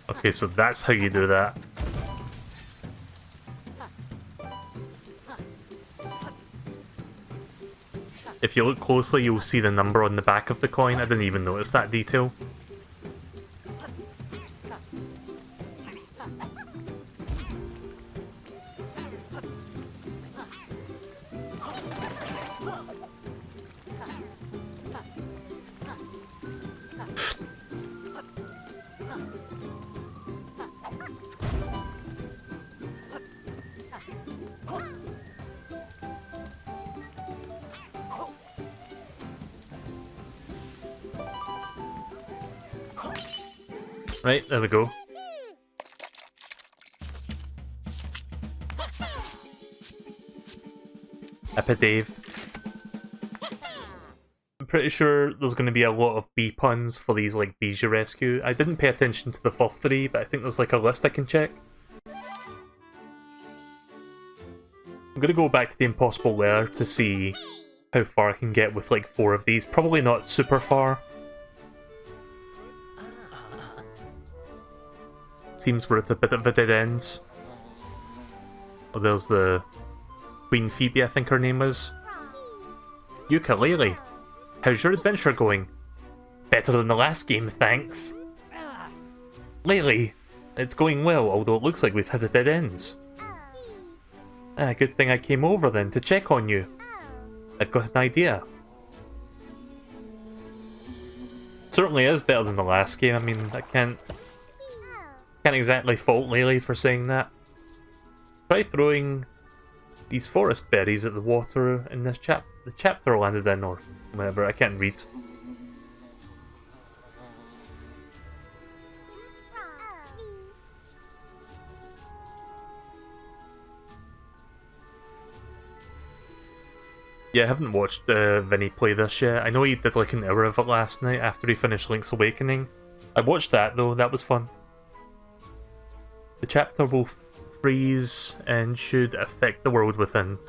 Okay, so that's how you do that. If you look closely, you'll see the number on the back of the coin. I didn't even notice that detail. Right, there we go. Dave. I'm pretty sure there's going to be a lot of bee puns for these like bees you rescue. I didn't pay attention to the first three, but I think there's like a list I can check. I'm going to go back to the Impossible Lair to see how far I can get with like 4 of these. Probably not super far. Seems we're at a bit of a dead end. Oh, there's the Queen Phoebe, I think her name was. Yooka-Laylee, how's your adventure going? Better than the last game, thanks. Laylee, it's going well, although it looks like we've hit a dead end. Good thing I came over then to check on you. I've got an idea. Certainly is better than the last game. I mean, I can't exactly fault Laylee for saying that. Try throwing these forest berries at the water in this the chapter I landed in, or whatever. I can't read. Yeah, I haven't watched Vinny play this yet. I know he did like an hour of it last night after he finished Link's Awakening. I watched that though, that was fun. The chapter will freeze and should affect the world within.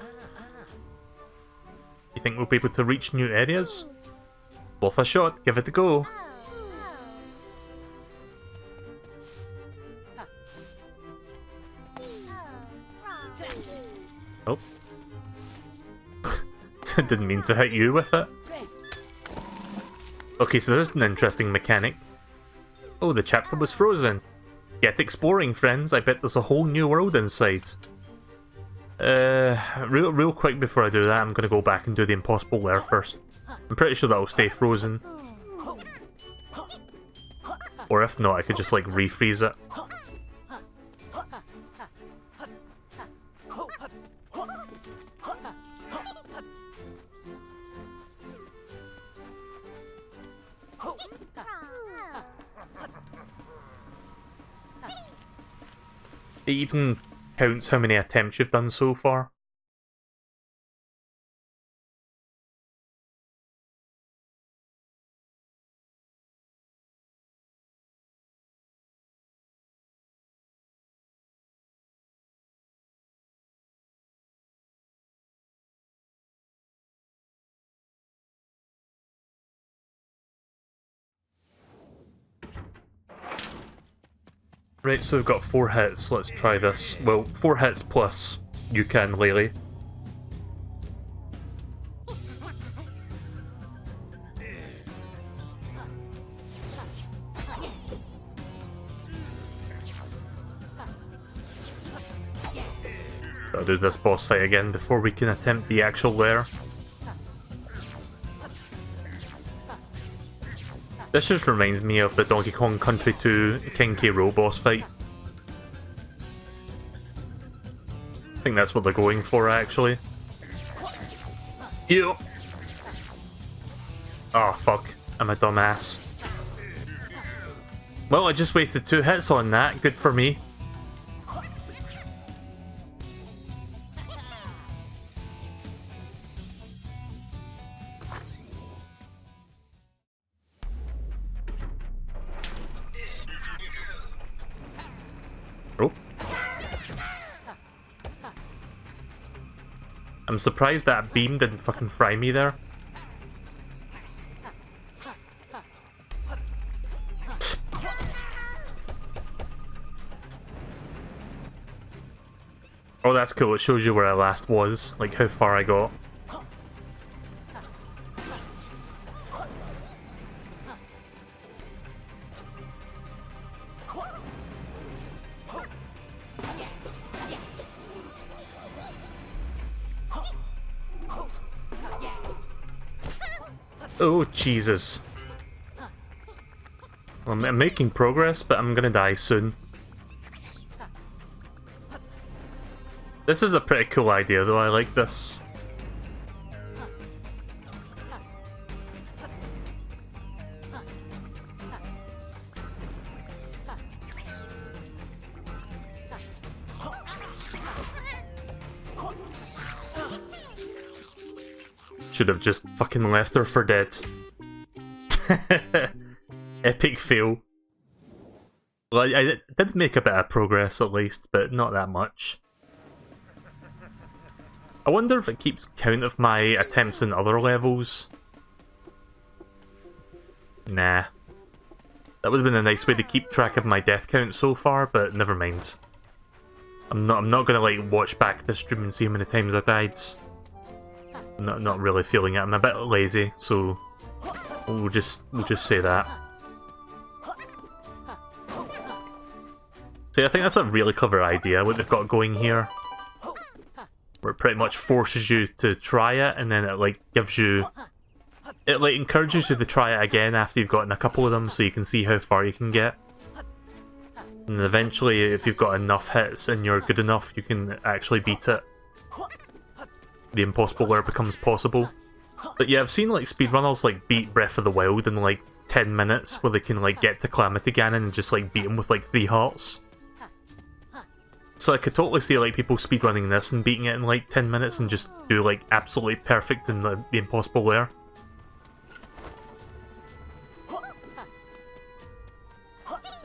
You think we'll be able to reach new areas? Worth a shot, give it a go. Oh. Didn't mean to hit you with it. Okay, so this is an interesting mechanic. Oh, the chapter was frozen. Get exploring, friends. I bet there's a whole new world inside. Real quick before I do that, I'm going to go back and do the Impossible Lair first. I'm pretty sure that'll stay frozen. Or if not, I could just like refreeze it. It even counts how many attempts you've done so far. Right, so we've got 4 hits, let's try this. Well, 4 hits plus Yooka and Laylee. Gotta do this boss fight again before we can attempt the actual Lair. This just reminds me of the Donkey Kong Country 2 King K. Rool boss fight. I think that's what they're going for, actually. Ew! Oh, fuck. I'm a dumbass. Well, I just wasted 2 hits on that. Good for me. Oh. I'm surprised that beam didn't fucking fry me there. Oh, that's cool. It shows you where I last was, like how far I got. Oh, Jesus. Well, I'm making progress, but I'm gonna die soon. This is a pretty cool idea, though. I like this. Should have just fucking left her for dead. Epic fail. Well, I did make a bit of progress at least, but not that much. I wonder if it keeps count of my attempts in other levels. Nah. That would have been a nice way to keep track of my death count so far, but never mind. I'm not gonna like watch back the stream and see how many times I died. I'm not really feeling it. I'm a bit lazy, so we'll just say that. So yeah, I think that's a really clever idea, what they've got going here. Where it pretty much forces you to try it, and then it like gives you... It like encourages you to try it again after you've gotten a couple of them, so you can see how far you can get. And eventually, if you've got enough hits and you're good enough, you can actually beat it. The impossible where it becomes possible. But yeah, I've seen like speedrunners like beat Breath of the Wild in like 10 minutes, where they can like get to Calamity Ganon and just like beat him with like 3 hearts. So I could totally see like people speedrunning this and beating it in like 10 minutes and just do like absolutely perfect in the impossible lair.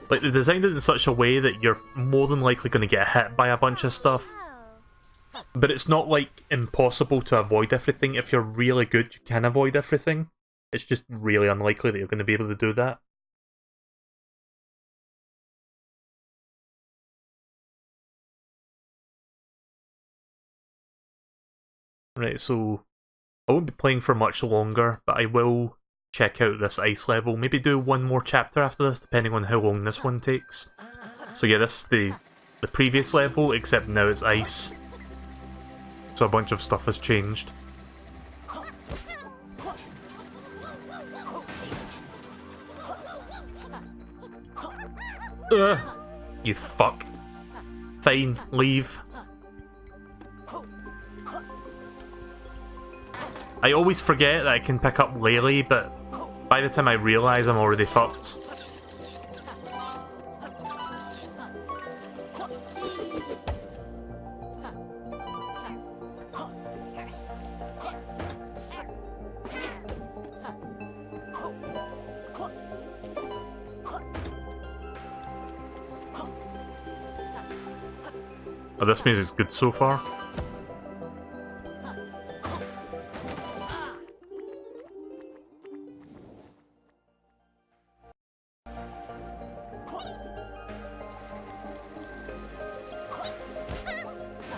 Like, they designed it in such a way that you're more than likely going to get hit by a bunch of stuff. But it's not like impossible to avoid everything. If you're really good, you can avoid everything. It's just really unlikely that you're going to be able to do that. Right, so I won't be playing for much longer, but I will check out this ice level. Maybe do one more chapter after this, depending on how long this one takes. So yeah, this is the previous level, except now it's ice. So a bunch of stuff has changed. Ugh, you fuck. Fine, leave. I always forget that I can pick up Laylee, but by the time I realise, I'm already fucked. Oh, this music's good so far.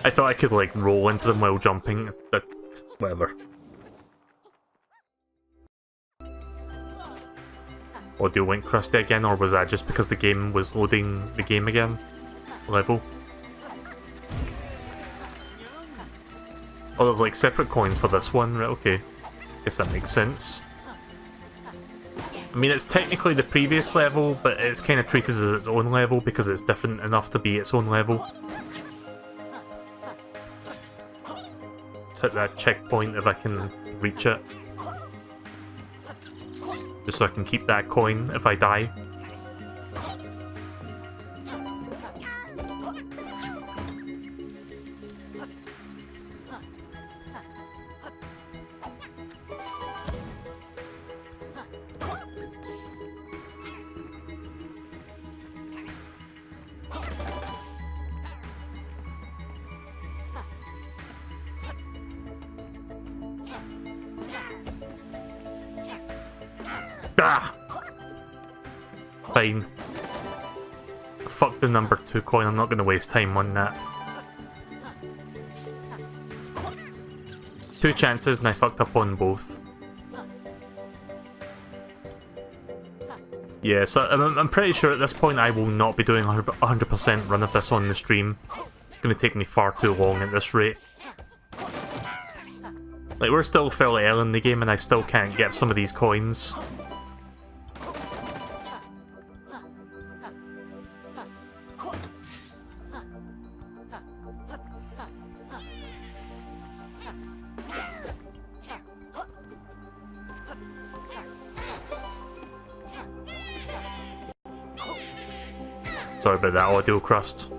I thought I could, like, roll into them while jumping, but whatever. Audio went crusty again, or was that just because the game was loading the game again? Level? Oh, there's, like, separate coins for this one, right, okay. Guess that makes sense. I mean, it's technically the previous level, but it's kind of treated as its own level because it's different enough to be its own level. Hit that checkpoint if I can reach it. Just so I can keep that coin if I die. Ah! Fine. Fuck the number 2 coin, I'm not going to waste time on that. 2 chances and I fucked up on both. Yeah, so I'm pretty sure at this point I will not be doing 100% run of this on the stream. It's going to take me far too long at this rate. Like, we're still fairly early in the game and I still can't get some of these coins. Sorry about that audio crust.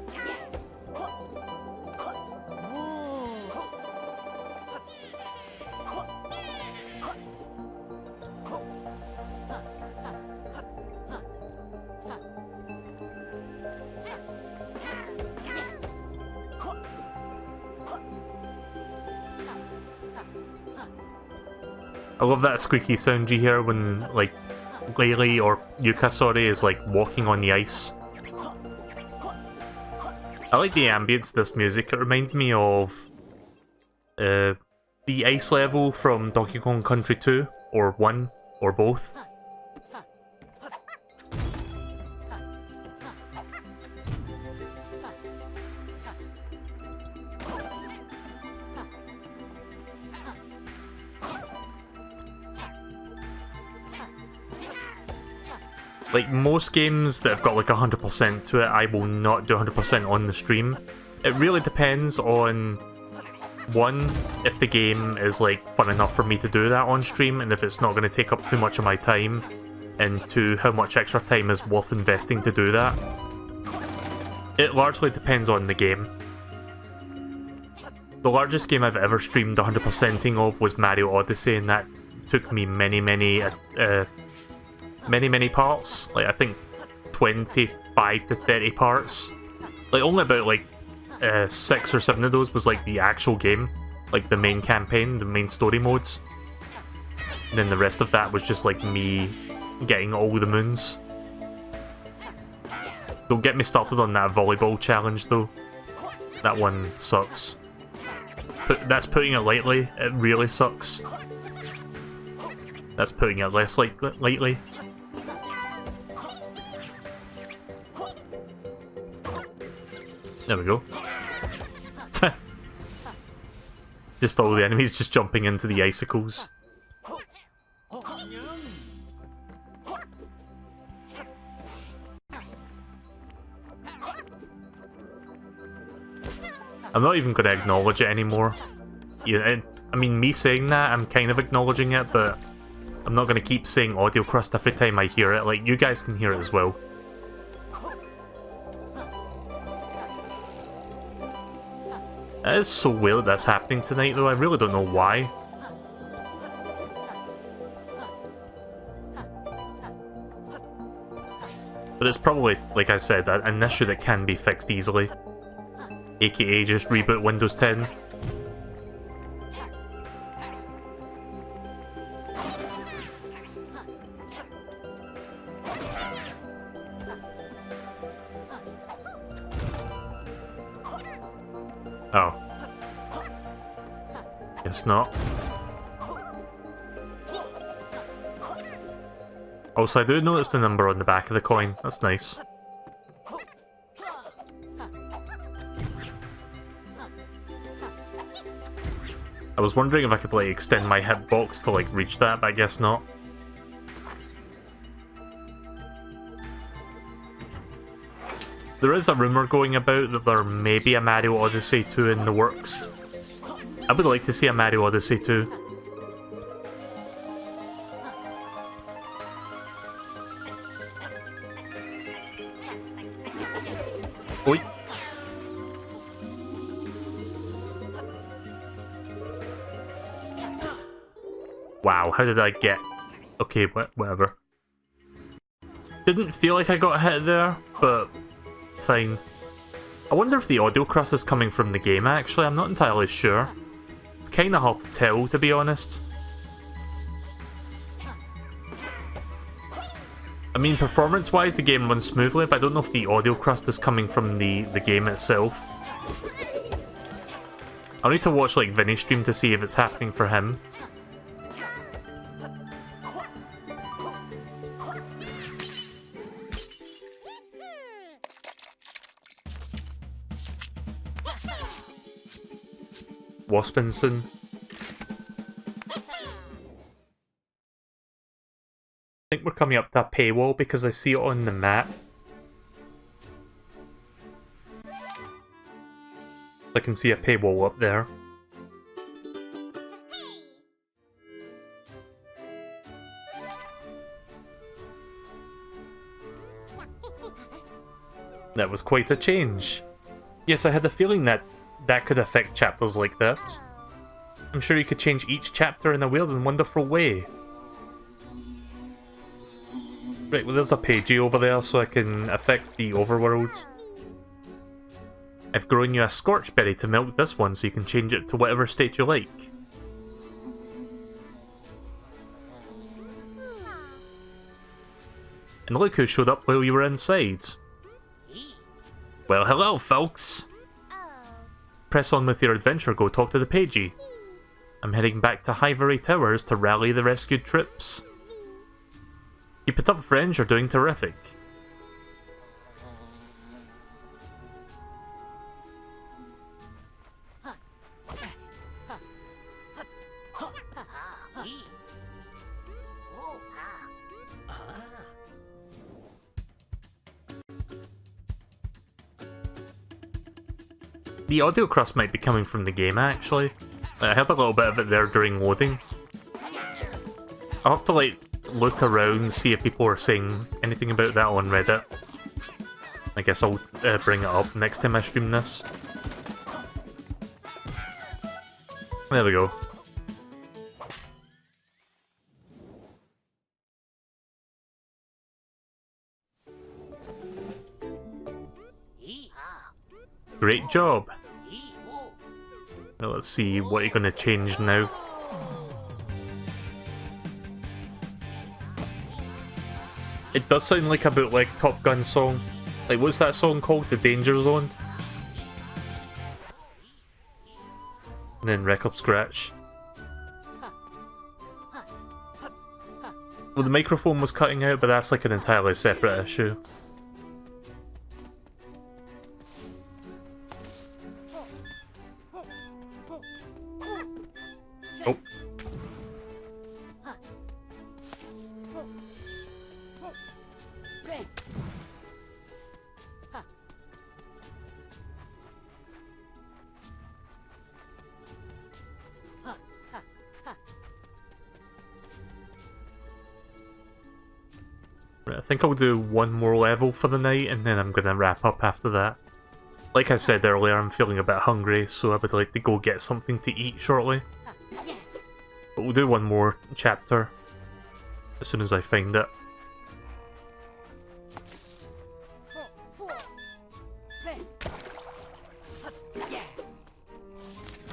I love that squeaky sound you hear when, like, Laylee or Yooka, sorry, is, like, walking on the ice. I like the ambience of this music. It reminds me of the ice level from Donkey Kong Country 2, or 1, or both. Like, most games that have got like 100% to it, I will not do 100% on the stream. It really depends on, one, if the game is like fun enough for me to do that on stream, and if it's not going to take up too much of my time, and two, how much extra time is worth investing to do that. It largely depends on the game. The largest game I've ever streamed 100%ing of was Mario Odyssey, and that took me many parts. Like, I think 25 to 30 parts. Like, only about like 6 or 7 of those was like the actual game, like the main campaign, the main story modes. And then the rest of that was just like me getting all the moons. Don't get me started on that volleyball challenge though. That one sucks. That's putting it lightly. It really sucks. That's putting it less lightly. There we go. Just all the enemies just jumping into the icicles. I'm not even going to acknowledge it anymore. Yeah, I mean, me saying that, I'm kind of acknowledging it, but I'm not going to keep saying audio crust every time I hear it. Like, you guys can hear it as well. It is so weird that's happening tonight, though. I really don't know why. But it's probably, like I said, an issue that can be fixed easily. AKA just reboot Windows 10. Oh. Guess not. Also, I do notice the number on the back of the coin. That's nice. I was wondering if I could, like, extend my hitbox to, like, reach that, but I guess not. There is a rumour going about that there may be a Mario Odyssey 2 in the works. I would like to see a Mario Odyssey 2. Oi. Wow, how did I get... Okay, whatever. Didn't feel like I got hit there, but fine. I wonder if the audio crust is coming from the game, actually. I'm not entirely sure. It's kind of hard to tell, to be honest. I mean, performance-wise, the game runs smoothly, but I don't know if the audio crust is coming from the game itself. I'll need to watch, like, Vinny's stream to see if it's happening for him. Waspinson. I think we're coming up to a paywall because I see it on the map. I can see a paywall up there. That was quite a change. Yes, I had the feeling that could affect chapters like that. I'm sure you could change each chapter in a weird and wonderful way. Right, well there's a pagey over there so I can affect the overworld. I've grown you a scorch berry to melt this one so you can change it to whatever state you like. And look who showed up while you were inside. Well, hello, folks. Press on with your adventure, go talk to the pagey. I'm heading back to Hivory Towers to rally the rescued troops. Keep it up, friends, you're doing terrific. The audio crust might be coming from the game, actually. I heard a little bit of it there during loading. I'll have to, like, look around, see if people are saying anything about that on Reddit. I guess I'll bring it up next time I stream this. There we go. Great job! Now let's see what you're gonna change now. It does sound like a bootleg Top Gun song. Like, what's that song called? The Danger Zone? And then record scratch. Well, the microphone was cutting out, but that's like an entirely separate issue. Oh. I think I'll do one more level for the night and then I'm gonna wrap up after that. Like I said earlier, I'm feeling a bit hungry, so I would like to go get something to eat shortly. But we'll do one more chapter as soon as I find it.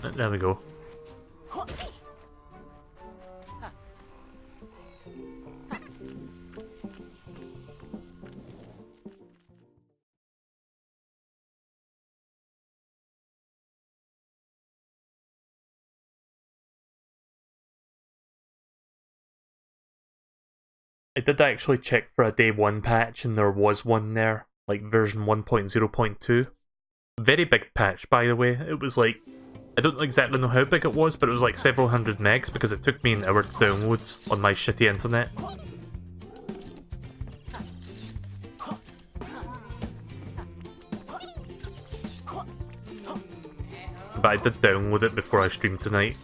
There we go. I did actually check for a day 1 patch and there was one there, like version 1.0.2. Very big patch, by the way. It was like, I don't exactly know how big it was, but it was like several hundred megs because it took me an hour to download on my shitty internet. But I did download it before I streamed tonight.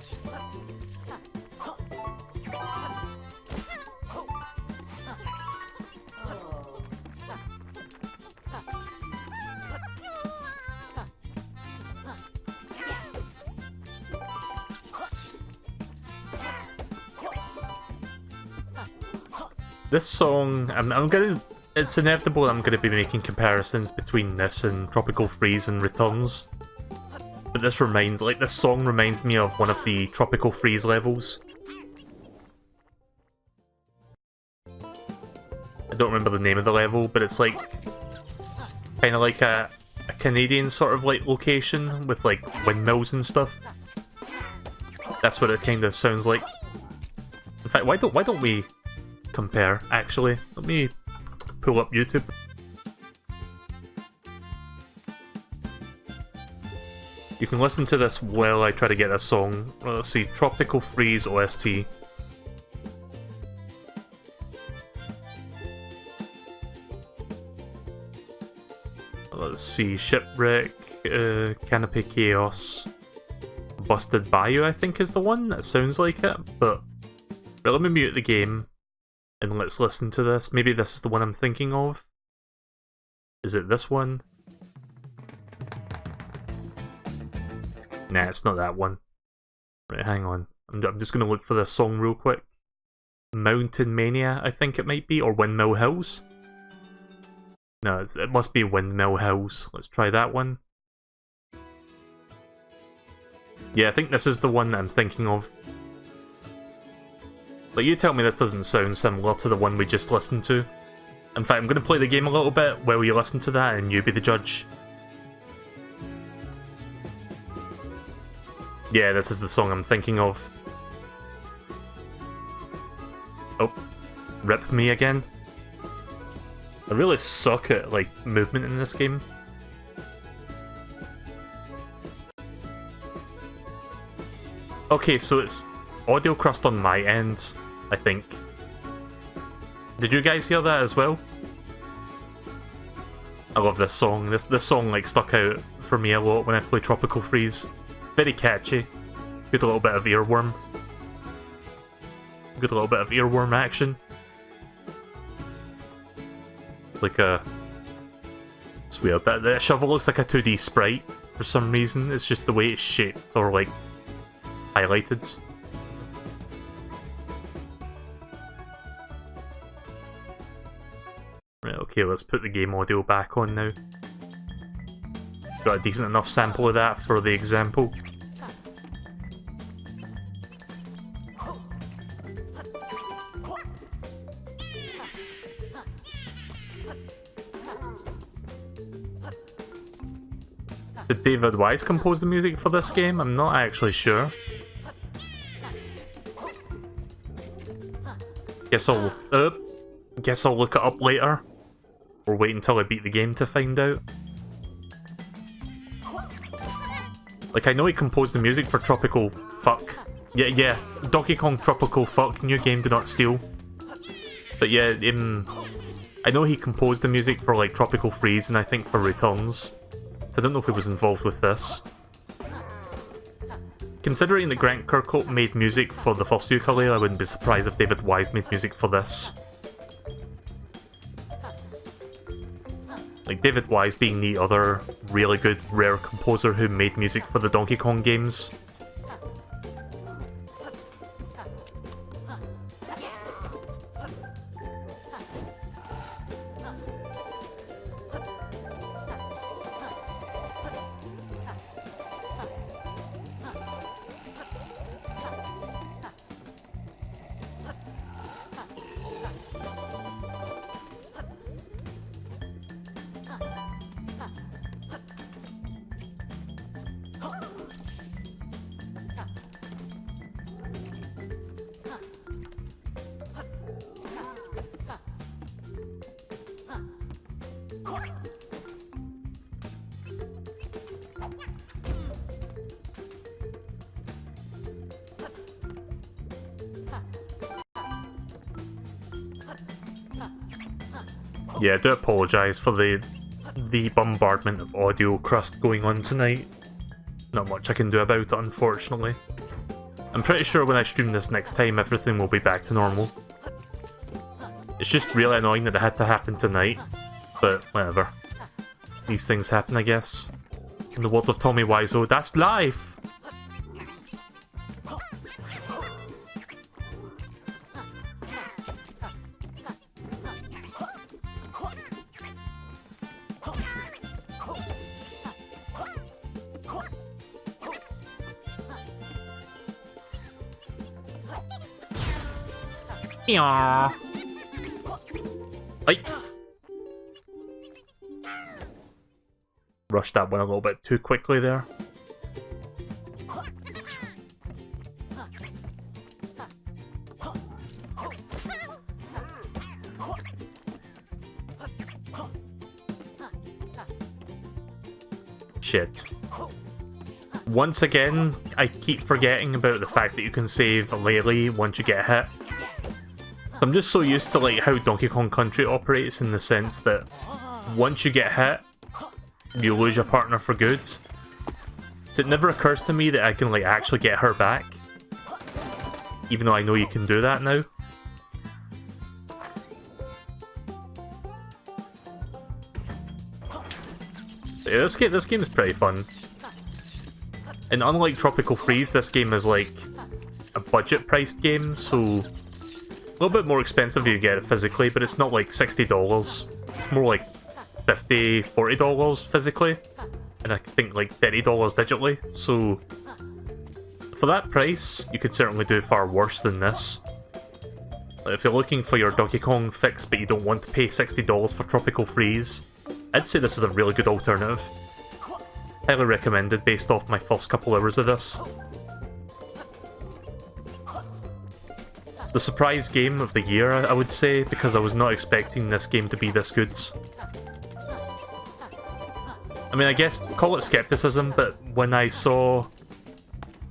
This song, it's inevitable I'm gonna be making comparisons between this and Tropical Freeze and Returns. But this song reminds me of one of the Tropical Freeze levels. I don't remember the name of the level, but it's like, kinda like a Canadian sort of like location with like windmills and stuff. That's what it kind of sounds like. In fact, why don't we compare, actually? Let me pull up YouTube. You can listen to this while I try to get a song. Well, let's see, Tropical Freeze OST. Let's see, Shipwreck, Canopy Chaos, Busted Bayou I think is the one, that sounds like it, but let me mute the game. And let's listen to this. Maybe this is the one I'm thinking of. Is it this one? Nah, it's not that one. Right, hang on. I'm just going to look for this song real quick. Mountain Mania, I think it might be, or Windmill Hills. No, it must be Windmill Hills. Let's try that one. Yeah, I think this is the one that I'm thinking of. But you tell me this doesn't sound similar to the one we just listened to. In fact, I'm going to play the game a little bit while you listen to that and you be the judge. Yeah, this is the song I'm thinking of. Oh, rip me again. I really suck at, like, movement in this game. Okay, so it's audio crust on my end, I think. Did you guys hear that as well? I love this song. This song like stuck out for me a lot when I play Tropical Freeze. Very catchy. Good little bit of earworm. Good little bit of earworm action. It's like a... It's weird. That shovel looks like a 2D sprite for some reason. It's just the way it's shaped or like highlighted. Right, okay, let's put the game audio back on now. Got a decent enough sample of that for the example. Did David Wise compose the music for this game? I'm not actually sure. Guess I'll look it up later. Or wait until I beat the game to find out. Like, I know he composed the music for Tropical Fuck. Yeah, Donkey Kong Tropical Fuck, new game, do not steal. But yeah, I know he composed the music for, like, Tropical Freeze and I think for Returns. So I don't know if he was involved with this. Considering that Grant Kirkhope made music for the first Yooka-Laylee, I wouldn't be surprised if David Wise made music for this. Like, David Wise being the other really good Rare composer who made music for the Donkey Kong games. Yeah, I do apologise for the bombardment of audio crust going on tonight. Not much I can do about it, unfortunately. I'm pretty sure when I stream this next time, everything will be back to normal. It's just really annoying that it had to happen tonight, but whatever. These things happen, I guess. In the words of Tommy Wiseau, that's life! Ay. Rushed that one a little bit too quickly there. Shit. Once again, I keep forgetting about the fact that you can save Laylee once you get hit. I'm just so used to like how Donkey Kong Country operates in the sense that once you get hit, you lose your partner for good. So it never occurs to me that I can like actually get her back. Even though I know you can do that now. But yeah, this game is pretty fun. And unlike Tropical Freeze, this game is like a budget priced game, so a little bit more expensive if you get it physically, but it's not like $60. It's more like $50, $40 physically, and I think like $30 digitally. So for that price, you could certainly do far worse than this. If you're looking for your Donkey Kong fix but you don't want to pay $60 for Tropical Freeze, I'd say this is a really good alternative. Highly recommended based off my first couple hours of this. The surprise game of the year, I would say, because I was not expecting this game to be this good. I mean, I guess, call it skepticism, but when I saw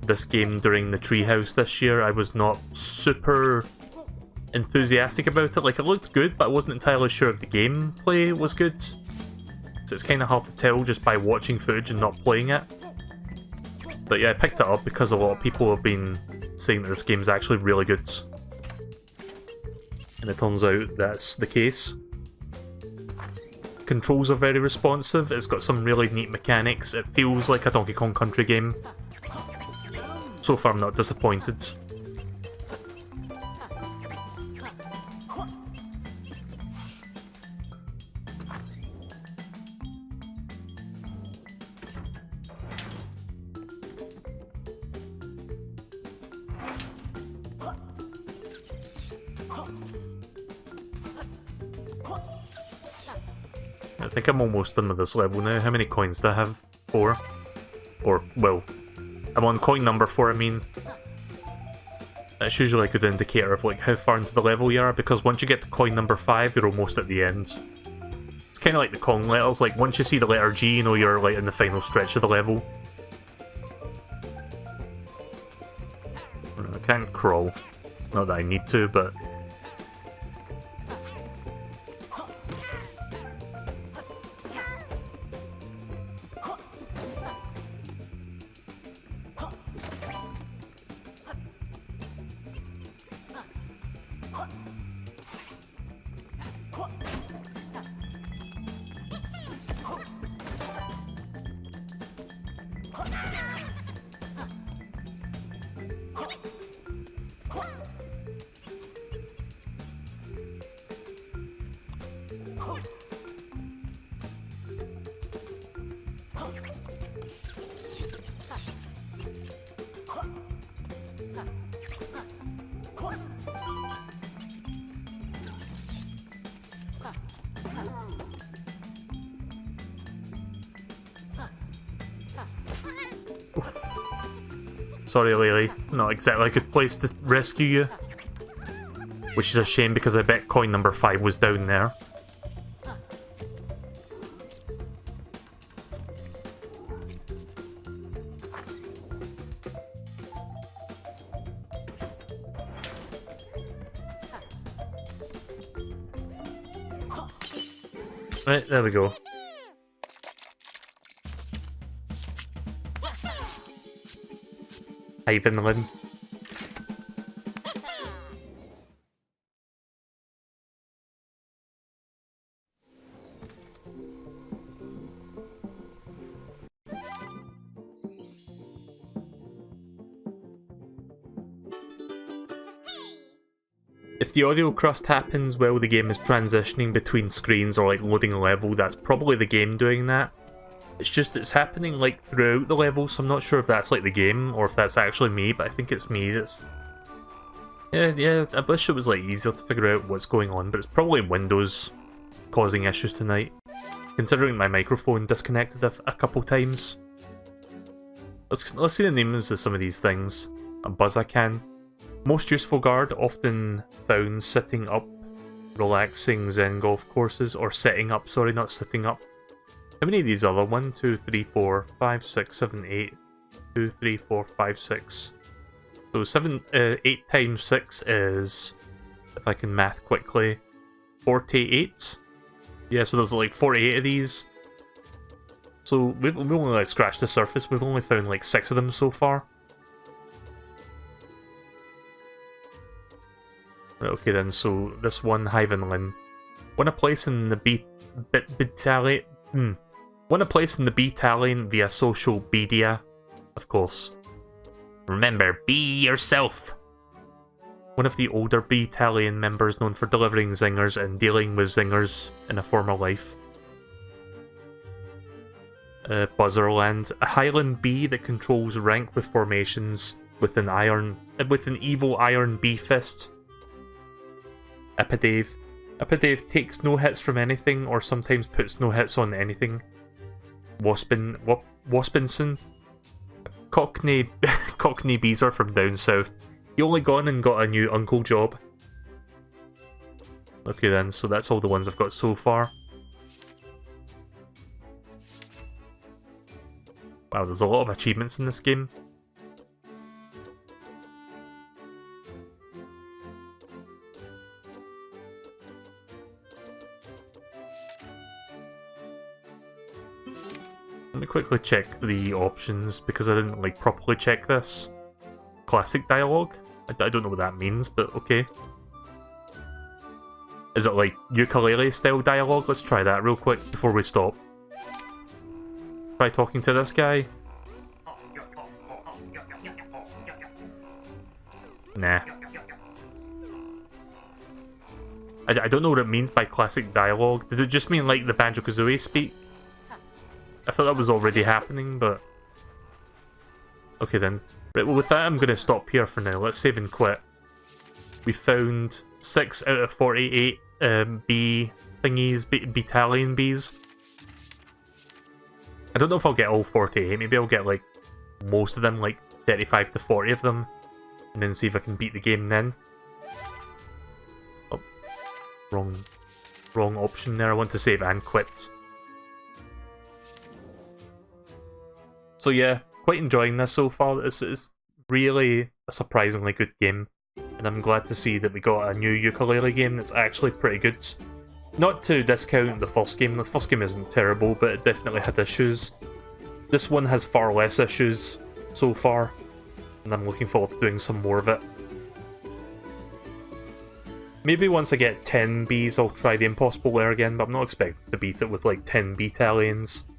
this game during the Treehouse this year, I was not super enthusiastic about it. Like, it looked good, but I wasn't entirely sure if the gameplay was good. So it's kind of hard to tell just by watching footage and not playing it. But yeah, I picked it up because a lot of people have been saying that this game is actually really good. And it turns out that's the case. Controls are very responsive, it's got some really neat mechanics, it feels like a Donkey Kong Country game. So far I'm not disappointed. I think I'm almost done with this level now. How many coins do I have? 4? Or, well, I'm on coin number 4, I mean. That's usually a good indicator of like how far into the level you are, because once you get to coin number 5, you're almost at the end. It's kind of like the Kong letters, like once you see the letter G, you know you're like in the final stretch of the level. I can't crawl. Not that I need to, but... Sorry, Laylee. Not exactly a good place to rescue you. Which is a shame because I bet coin number 5 was down there. Right, there we go. Ivanlin. If the audio crust happens while the game is transitioning between screens or like loading a level, that's probably the game doing that. It's just it's happening like throughout the level, so I'm not sure if that's like the game or if that's actually me, but I think it's me that's... Yeah, I wish it was like easier to figure out what's going on, but it's probably Windows causing issues tonight, considering my microphone disconnected a couple times. Let's see the names of some of these things. A Buzzacan. Most useful guard, often found sitting up, relaxing Zen golf courses, or setting up, sorry, not sitting up. How many of these are there? 1, 2, 3, 4, 5, 6, 7, 8. 2, 3, 4, 5, 6. So 8 times 6 is, if I can math quickly, 48. Yeah, so there's like 48 of these. So we've only like scratched the surface. We've only found like 6 of them so far. Right, okay then, so this one, Hyvenlin. Won a place in the Won a place in the B-Tallion via social media, of course. Remember, be yourself! One of the older B-Tallion members known for delivering zingers and dealing with zingers in a former life. Buzzerland, a Highland bee that controls rank with formations with an evil iron bee fist. Ipidave. Ipidave takes no hits from anything, or sometimes puts no hits on anything. Waspinson. Cockney Beezer from down south. You only gone and got a new uncle job. Okay then, so that's all the ones I've got so far. Wow, there's a lot of achievements in this game. Let me quickly check the options, because I didn't like properly check this. Classic dialogue? I don't know what that means, but okay. Is it like Yooka-Laylee style dialogue? Let's try that real quick before we stop. Try talking to this guy. Nah. I don't know what it means by classic dialogue. Does it just mean like the Banjo-Kazooie speak? I thought that was already happening, but... Okay then. Right, well with that I'm going to stop here for now. Let's save and quit. We found 6 out of 48 bee thingies, battalion bees. I don't know if I'll get all 48, maybe I'll get like most of them, like 35 to 40 of them, and then see if I can beat the game then. Oh, wrong option there, I want to save and quit. So yeah, quite enjoying this so far. This is really a surprisingly good game, and I'm glad to see that we got a new Yooka-Laylee game that's actually pretty good. Not to discount the first game isn't terrible, but it definitely had issues. This one has far less issues so far, and I'm looking forward to doing some more of it. Maybe once I get 10 bees I'll try the Impossible Lair again, but I'm not expecting to beat it with like 10 battalions.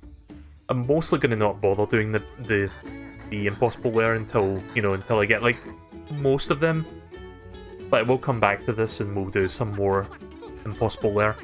I'm mostly going to not bother doing the Impossible Lair until, you know, until I get like most of them. But I will come back to this and we'll do some more Impossible Lair.